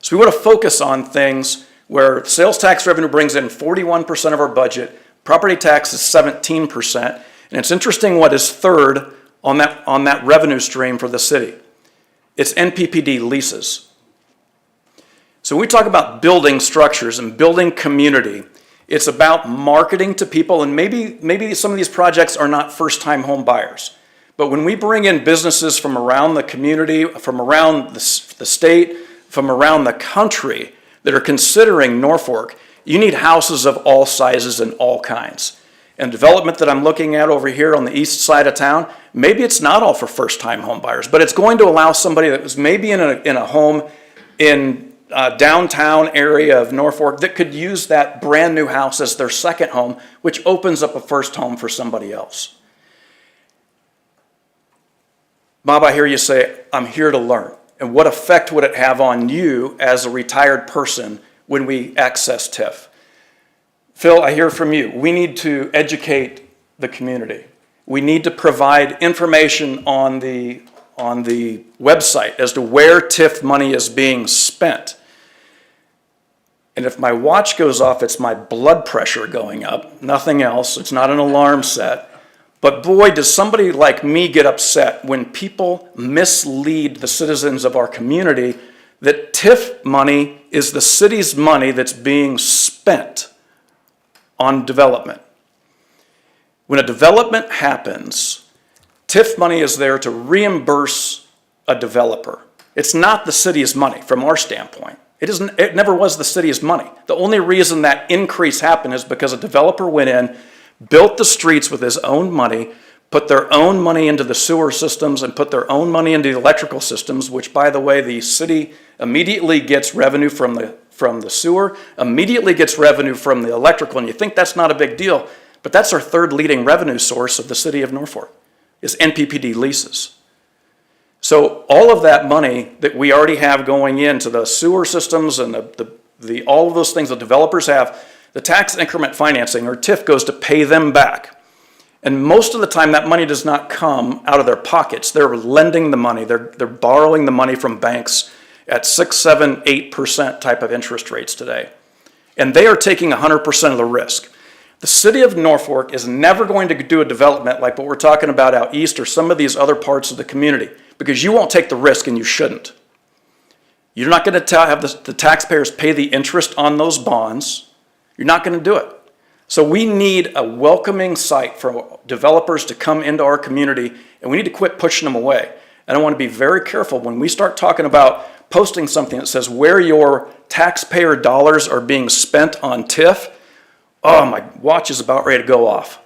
So we want to focus on things where sales tax revenue brings in 41% of our budget, property tax is 17%, and it's interesting what is third on that revenue stream for the city. It's NPPD leases. So when we talk about building structures and building community, it's about marketing to people, and maybe some of these projects are not first-time home buyers. But when we bring in businesses from around the community, from around the state, from around the country that are considering Norfolk, you need houses of all sizes and all kinds. And development that I'm looking at over here on the east side of town, maybe it's not all for first-time home buyers, but it's going to allow somebody that was maybe in a home in downtown area of Norfolk that could use that brand new house as their second home, which opens up a first home for somebody else. Bob, I hear you say, I'm here to learn. And what effect would it have on you as a retired person when we access TIF? Phil, I hear from you. We need to educate the community. We need to provide information on the website as to where TIF money is being spent. And if my watch goes off, it's my blood pressure going up, nothing else. It's not an alarm set. But boy, does somebody like me get upset when people mislead the citizens of our community that TIF money is the city's money that's being spent on development. When a development happens, TIF money is there to reimburse a developer. It's not the city's money from our standpoint. It never was the city's money. The only reason that increase happened is because a developer went in, built the streets with his own money, put their own money into the sewer systems and put their own money into the electrical systems, which, by the way, the city immediately gets revenue from the sewer, immediately gets revenue from the electrical, and you think that's not a big deal, but that's our third leading revenue source of the city of Norfolk, is NPPD leases. So all of that money that we already have going into the sewer systems and all of those things the developers have, the tax increment financing, or TIF, goes to pay them back. And most of the time, that money does not come out of their pockets. They're lending the money. They're borrowing the money from banks at 6, 7, 8% type of interest rates today. And they are taking 100% of the risk. The city of Norfolk is never going to do a development like what we're talking about out east or some of these other parts of the community, because you won't take the risk and you shouldn't. You're not going to have the taxpayers pay the interest on those bonds. You're not going to do it. So we need a welcoming site for developers to come into our community, and we need to quit pushing them away. And I want to be very careful when we start talking about posting something that says where your taxpayer dollars are being spent on TIF. Oh, my watch is about ready to go off,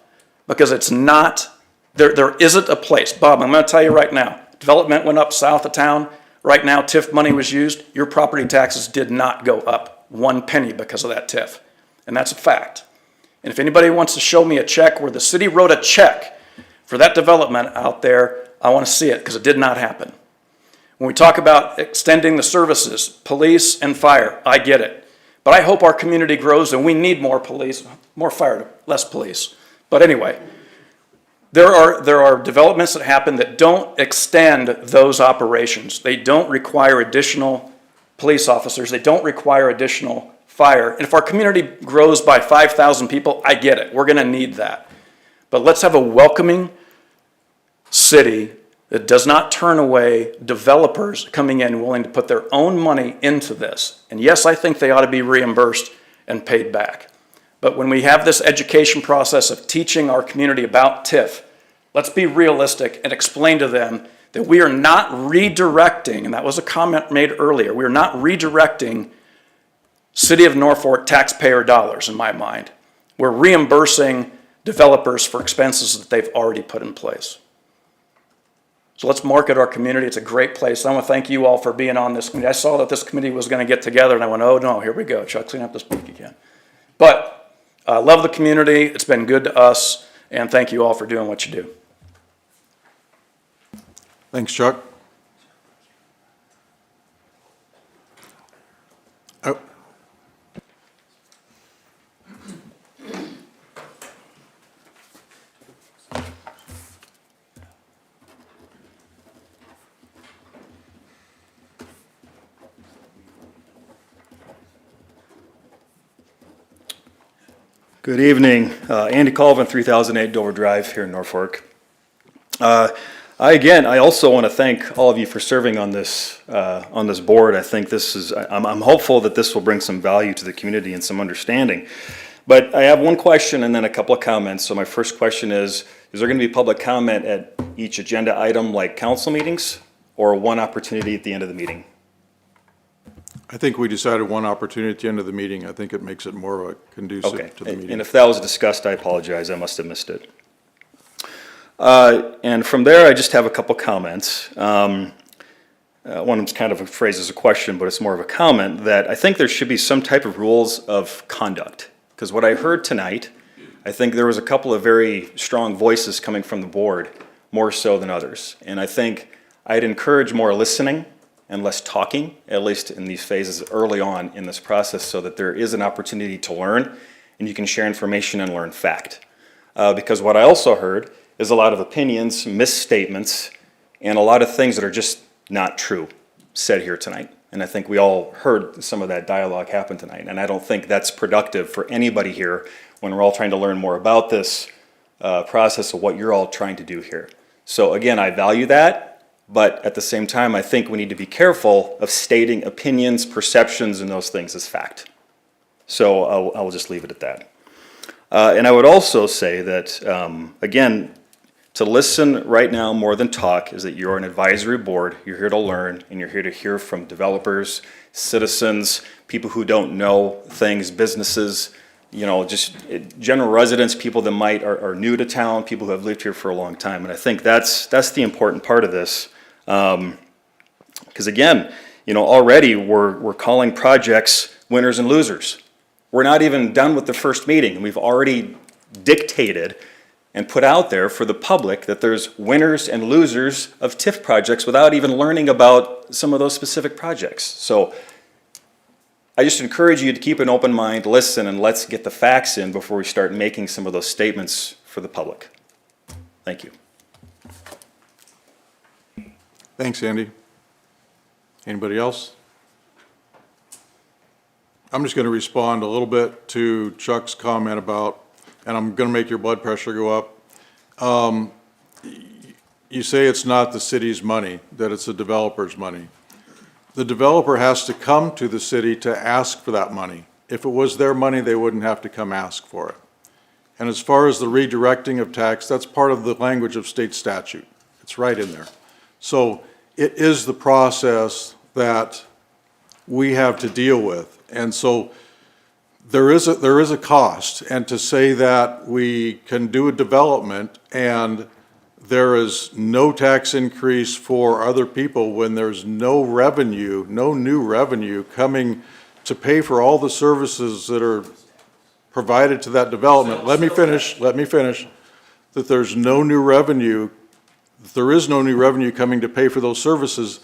because it's not, there isn't a place. Bob, I'm going to tell you right now, development went up south of town. Right now, TIF money was used. Your property taxes did not go up 1 penny because of that TIF. And that's a fact. And if anybody wants to show me a check where the city wrote a check for that development out there, I want to see it, because it did not happen. When we talk about extending the services, police and fire, I get it. But I hope our community grows and we need more police, more fire, less police. But anyway, there are developments that happen that don't extend those operations. They don't require additional police officers. They don't require additional fire. And if our community grows by 5,000 people, I get it. We're going to need that. But let's have a welcoming city that does not turn away developers coming in willing to put their own money into this. And yes, I think they ought to be reimbursed and paid back. But when we have this education process of teaching our community about TIF, let's be realistic and explain to them that we are not redirecting, and that was a comment made earlier, we are not redirecting City of Norfolk taxpayer dollars, in my mind. We're reimbursing developers for expenses that they've already put in place. So let's market our community. It's a great place. I want to thank you all for being on this committee. I saw that this committee was going to get together, and I went, oh no, here we go. Chuck's cleaning up this week again. But I love the community. It's been good to us, and thank you all for doing what you do. Thanks, Chuck. Oh. Good evening. Andy Colvin, 3008 Dover Drive here in Norfolk. I also want to thank all of you for serving on this board. I think I'm hopeful that this will bring some value to the community and some understanding. But I have one question and then a couple of comments. So my first question is there going to be public comment at each agenda item like council meetings, or one opportunity at the end of the meeting? I think we decided one opportunity at the end of the meeting. I think it makes it more conducive to the meeting. And if that was discussed, I apologize. I must have missed it. And from there, I just have a couple comments. One of them's kind of phrased as a question, but it's more of a comment, that I think there should be some type of rules of conduct. Because what I heard tonight, I think there was a couple of very strong voices coming from the board, more so than others. And I think I'd encourage more listening and less talking, at least in these phases early on in this process, so that there is an opportunity to learn and you can share information and learn fact. Because what I also heard is a lot of opinions, misstatements, and a lot of things that are just not true said here tonight. And I think we all heard some of that dialogue happen tonight. And I don't think that's productive for anybody here when we're all trying to learn more about this process of what you're all trying to do here. So again, I value that. But at the same time, I think we need to be careful of stating opinions, perceptions, and those things as fact. So I will just leave it at that. And I would also say that, again, to listen right now more than talk is that you're an advisory board. You're here to learn, and you're here to hear from developers, citizens, people who don't know things, businesses, just general residents, people that are new to town, people who have lived here for a long time. And I think that's the important part of this. Because again, already we're calling projects winners and losers. We're not even done with the first meeting, and we've already dictated and put out there for the public that there's winners and losers of TIF projects without even learning about some of those specific projects. So I just encourage you to keep an open mind, listen, and let's get the facts in before we start making some of those statements for the public. Thank you. Thanks, Andy. Anybody else? I'm just going to respond a little bit to Chuck's comment about, and I'm going to make your blood pressure go up. You say it's not the city's money, that it's the developer's money. The developer has to come to the city to ask for that money. If it was their money, they wouldn't have to come ask for it. And as far as the redirecting of tax, that's part of the language of state statute. It's right in there. So it is the process that we have to deal with. And so there is a cost. And to say that we can do a development and there is no tax increase for other people when there's no revenue, no new revenue coming to pay for all the services that are provided to that development. Let me finish. That there's no new revenue, there is no new revenue coming to pay for those services.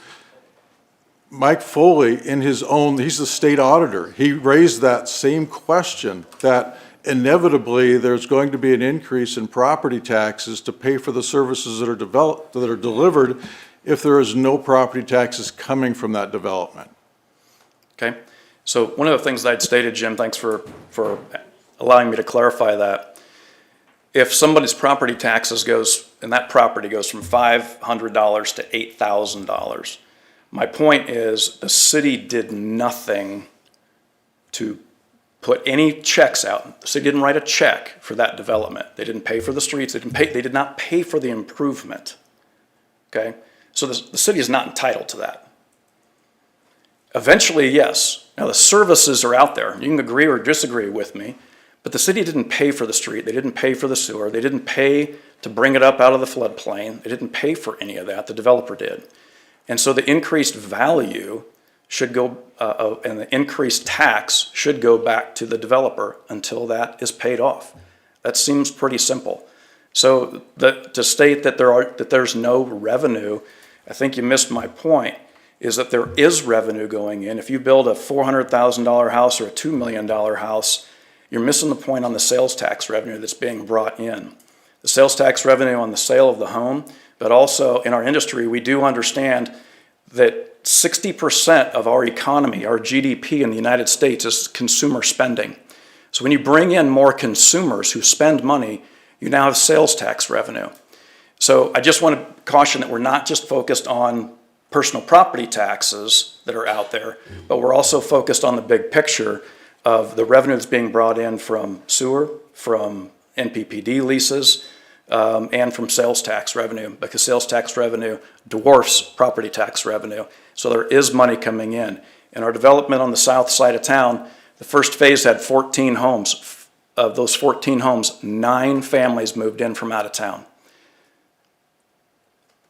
Mike Foley, he's the state auditor. He raised that same question, that inevitably there's going to be an increase in property taxes to pay for the services that are delivered if there is no property taxes coming from that development. Okay, so one of the things that I'd stated, Jim, thanks for allowing me to clarify that. If somebody's property taxes and that property goes from $500 to $8,000, my point is the city did nothing to put any checks out. The city didn't write a check for that development. They didn't pay for the streets. They did not pay for the improvement. Okay? So the city is not entitled to that. Eventually, yes. Now the services are out there. You can agree or disagree with me, but the city didn't pay for the street. They didn't pay for the sewer. They didn't pay to bring it up out of the floodplain. They didn't pay for any of that. The developer did. And so the increased value should go, and the increased tax should go back to the developer until that is paid off. That seems pretty simple. So to state that there's no revenue, I think you missed my point, is that there is revenue going in. If you build a $400,000 house or a $2 million house, you're missing the point on the sales tax revenue that's being brought in. The sales tax revenue on the sale of the home, but also in our industry, we do understand that 60% of our economy, our GDP in the United States, is consumer spending. So when you bring in more consumers who spend money, you now have sales tax revenue. So I just want to caution that we're not just focused on personal property taxes that are out there, but we're also focused on the big picture of the revenue that's being brought in from sewer, from NPPD leases, and from sales tax revenue, because sales tax revenue dwarfs property tax revenue. So there is money coming in. In our development on the south side of town, the first phase had 14 homes. Of those 14 homes, 9 families moved in from out of town.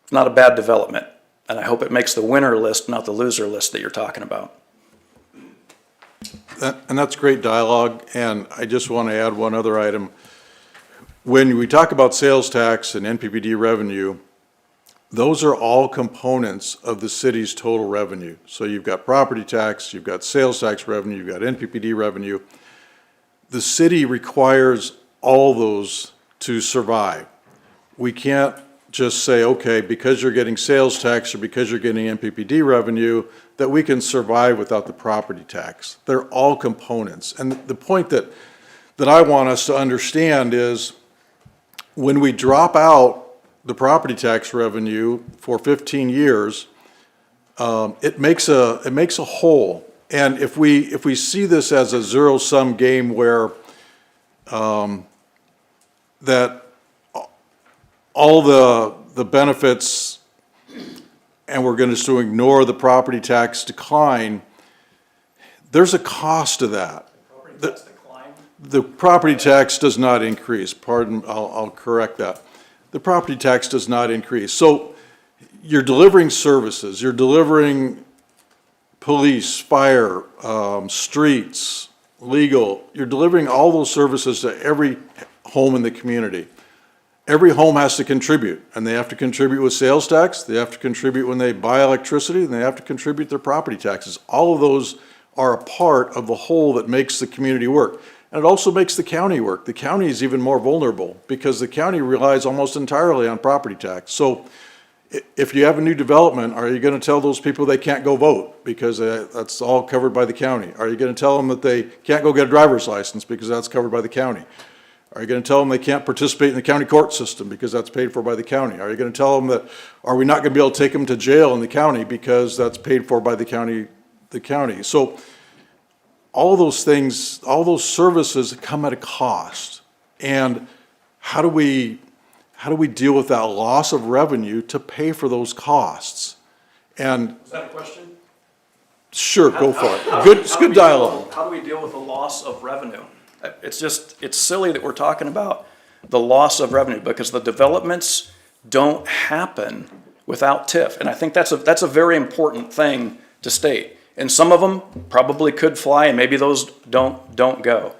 It's not a bad development, and I hope it makes the winner list, not the loser list that you're talking about. And that's great dialogue, and I just want to add one other item. When we talk about sales tax and NPPD revenue, those are all components of the city's total revenue. So you've got property tax, you've got sales tax revenue, you've got NPPD revenue. The city requires all those to survive. We can't just say, okay, because you're getting sales tax or because you're getting NPPD revenue, that we can survive without the property tax. They're all components. And the point that I want us to understand is when we drop out the property tax revenue for 15 years, it makes a hole. And if we see this as a zero-sum game where that all the benefits, and we're going to ignore the property tax decline, there's a cost to that. The property tax does not increase, pardon, I'll correct that. The property tax does not increase. So you're delivering services, you're delivering police, fire, streets, legal, you're delivering all those services to every home in the community. Every home has to contribute, and they have to contribute with sales tax, they have to contribute when they buy electricity, and they have to contribute their property taxes. All of those are a part of the whole that makes the community work. And it also makes the county work. The county is even more vulnerable because the county relies almost entirely on property tax. So if you have a new development, are you going to tell those people they can't go vote because that's all covered by the county? Are you going to tell them that they can't go get a driver's license because that's covered by the county? Are you going to tell them they can't participate in the county court system because that's paid for by the county? Are you going to tell them that, are we not going to be able to take them to jail in the county because that's paid for by the county? So all those things, all those services come at a cost. And how do we deal with that loss of revenue to pay for those costs? And Is that a question? sure, go for it. It's good dialogue. How do we deal with the loss of revenue? It's silly that we're talking about the loss of revenue because the developments don't happen without TIF. And I think that's a very important thing to state. And some of them probably could fly and maybe those don't go.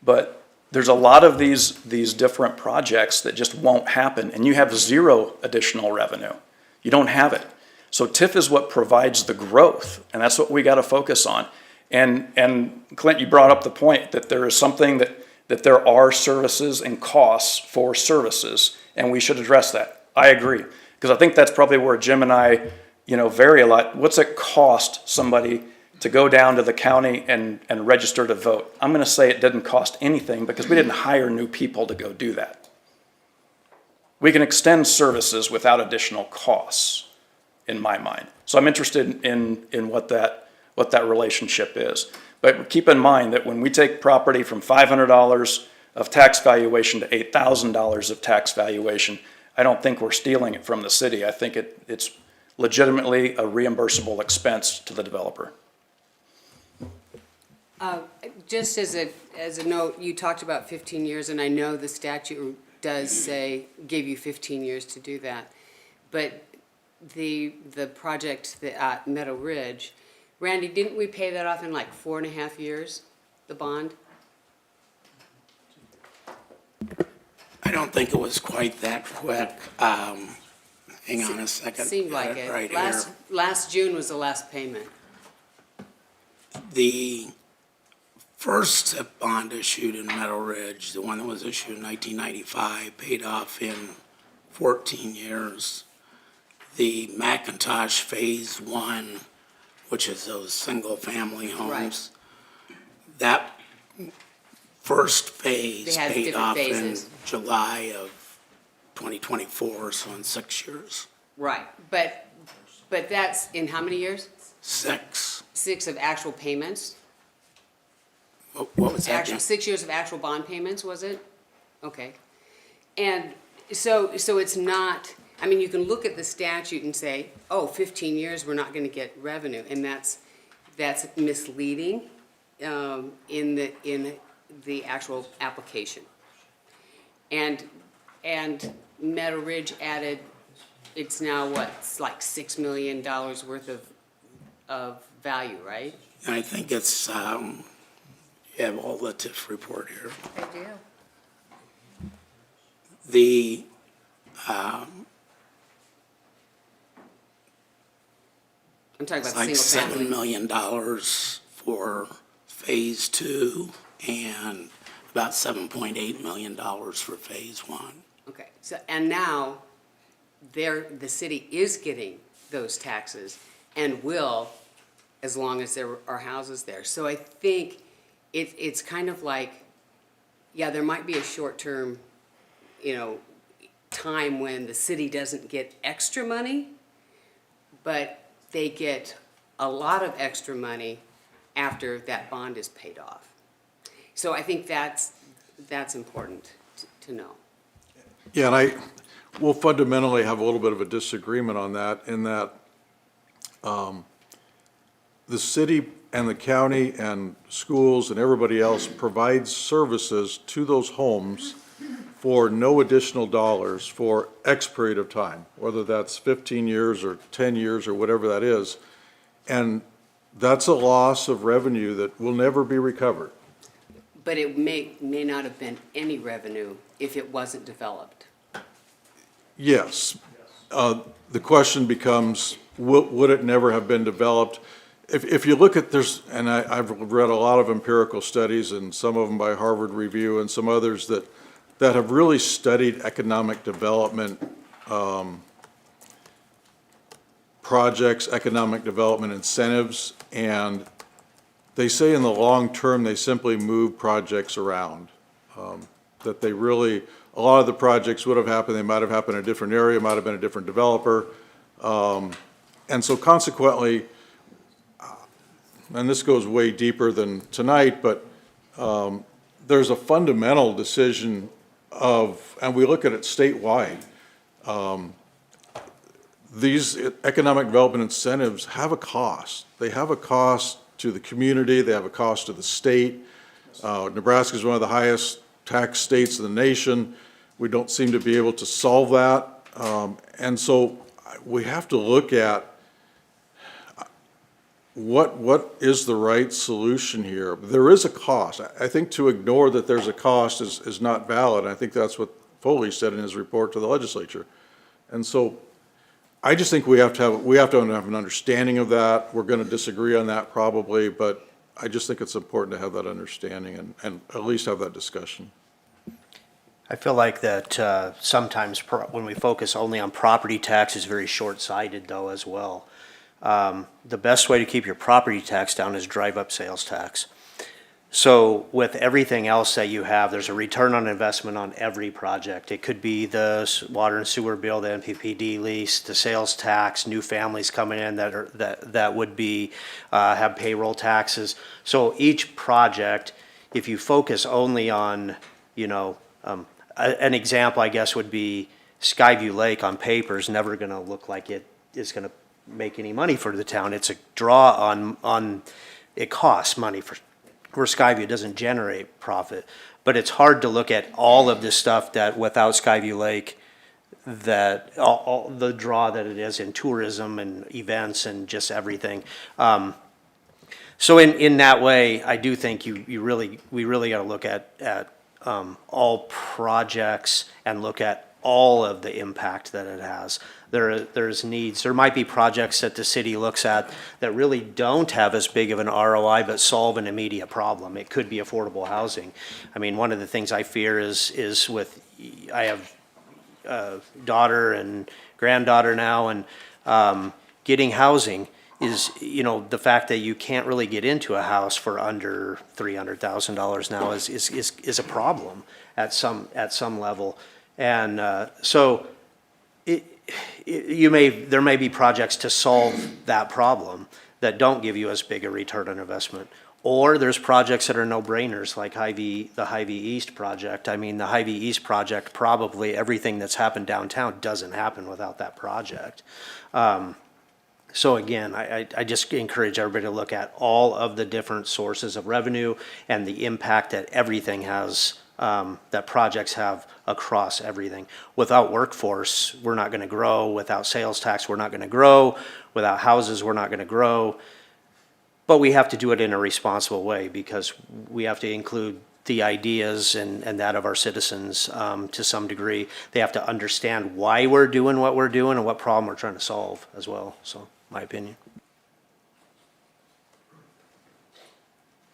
But there's a lot of these different projects that just won't happen and you have zero additional revenue. You don't have it. So TIF is what provides the growth and that's what we got to focus on. And Clint, you brought up the point that there is something that there are services and costs for services and we should address that. I agree. Because I think that's probably where Jim and I vary a lot. What's it cost somebody to go down to the county and register to vote? I'm going to say it didn't cost anything because we didn't hire new people to go do that. We can extend services without additional costs, in my mind. So I'm interested in what that relationship is. But keep in mind that when we take property from $500 of tax valuation to $8,000 of tax valuation, I don't think we're stealing it from the city. I think it's legitimately a reimbursable expense to the developer. Just as a note, you talked about 15 years, and I know the statute does say, give you 15 years to do that. But the project at Meadow Ridge, Randy, didn't we pay that off in like 4.5 years, the bond? I don't think it was quite that quick. Hang on a second. Seemed like it. Right here. Last June was the last payment. The first bond issued in Meadow Ridge, the one that was issued in 1995, paid off in 14 years. The McIntosh Phase 1, which is those single-family homes, that first phase paid off in July of 2024, so in 6 years. Right, but that's in how many years? 6. 6 of actual payments? What was that? 6 years of actual bond payments, was it? Okay. And so it's not, I mean, you can look at the statute and say, oh, 15 years, we're not gonna get revenue, and that's misleading in the actual application. And Meadow Ridge added, it's now what, it's like $6 million worth of value, right? I think it's, you have all the TIF report here. I do. The, I'm talking about like single family. $7 million for Phase 2 and about $7.8 million for Phase 1. Okay, so, and now, the city is getting those taxes and will, as long as there are houses there. So I think it's kind of like, yeah, there might be a short-term, time when the city doesn't get extra money, but they get a lot of extra money after that bond is paid off. So I think that's important to know. Yeah, and we'll fundamentally have a little bit of a disagreement on that, in that the city and the county and schools and everybody else provides services to those homes for no additional dollars for X period of time, whether that's 15 years or 10 years or whatever that is. And that's a loss of revenue that will never be recovered. But it may not have been any revenue if it wasn't developed. Yes. The question becomes, would it never have been developed? If you look at, I've read a lot of empirical studies, and some of them by Harvard Review and some others that have really studied economic development projects, economic development incentives, and they say in the long term, they simply move projects around. That they really, a lot of the projects would have happened, they might have happened in a different area, might have been a different developer. And so consequently, and this goes way deeper than tonight, but there's a fundamental decision of, and we look at it statewide, these economic development incentives have a cost. They have a cost to the community, they have a cost to the state. Nebraska is one of the highest tax states in the nation. We don't seem to be able to solve that. And so we have to look at what is the right solution here. There is a cost. I think to ignore that there's a cost is not valid. I think that's what Foley said in his report to the legislature. And so I just think we have to have an understanding of that. We're going to disagree on that probably, but I just think it's important to have that understanding and at least have that discussion. I feel like that sometimes when we focus only on property tax is very short-sighted though as well. The best way to keep your property tax down is drive up sales tax. So with everything else that you have, there's a return on investment on every project. It could be the water and sewer bill, the NPPD lease, the sales tax, new families coming in that would be have payroll taxes. So each project, if you focus only on, an example I guess would be Skyview Lake on paper is never going to look like it is going to make any money for the town. It's a draw on it costs money for Skyview. It doesn't generate profit, but it's hard to look at all of this stuff that without Skyview Lake, that all the draw that it is in tourism and events and just everything. So in that way, I do think we really got to look at all projects and look at all of the impact that it has. There's needs. There might be projects that the city looks at that really don't have as big of an ROI but solve an immediate problem. It could be affordable housing. I mean, one of the things I fear is I have a daughter and granddaughter now, and getting housing is, the fact that you can't really get into a house for under $300,000 now is a problem at some level. And so there may be projects to solve that problem that don't give you as big a return on investment. Or there's projects that are no-brainers, like the Hy-Vee East project. I mean, the Hy-Vee East project, probably everything that's happened downtown doesn't happen without that project. So again, I just encourage everybody to look at all of the different sources of revenue and the impact that everything has, that projects have across everything. Without workforce, we're not going to grow. Without sales tax, we're not going to grow. Without houses, we're not going to grow. But we have to do it in a responsible way because we have to include the ideas and that of our citizens to some degree. They have to understand why we're doing what we're doing and what problem we're trying to solve as well. So, my opinion.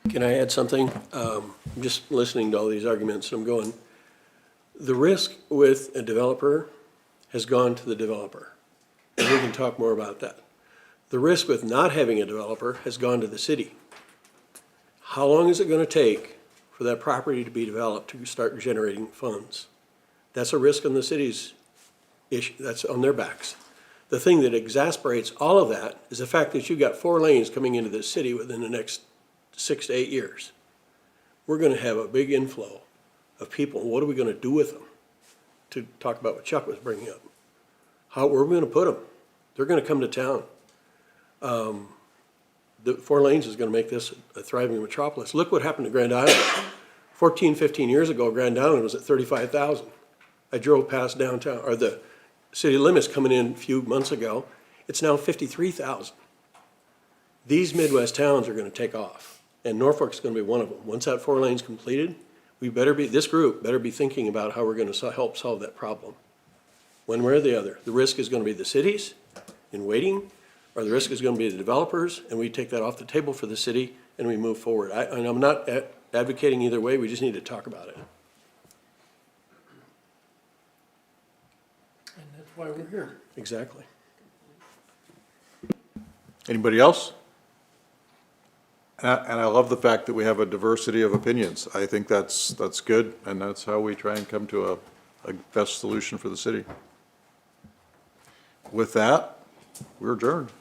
Can I add something? I'm just listening to all these arguments, and I'm going, the risk with a developer has gone to the developer. And we can talk more about that. The risk with not having a developer has gone to the city. How long is it going to take for that property to be developed to start generating funds? That's a risk on the city's issue. That's on their backs. The thing that exasperates all of that is the fact that you've got 4 lanes coming into this city within the next 6 to 8 years. We're going to have a big inflow of people. What are we going to do with them? to talk about what Chuck was bringing up. Where are we gonna put them? They're gonna come to town. The 4 lanes is gonna make this a thriving metropolis. Look what happened to Grand Island. 14, 15 years ago, Grand Island was at 35,000. I drove past downtown, or the city limits coming in a few months ago. It's now 53,000. These Midwest towns are gonna take off, and Norfolk's gonna be one of them. Once that 4 lane's completed, this group better be thinking about how we're gonna help solve that problem. One way or the other. The risk is gonna be the cities in waiting, or the risk is gonna be the developers, and we take that off the table for the city and we move forward. And I'm not advocating either way, we just need to talk about it. And that's why we're here. Exactly. Anybody else? And I love the fact that we have a diversity of opinions. I think that's good, and that's how we try and come to a best solution for the city. With that, we're adjourned.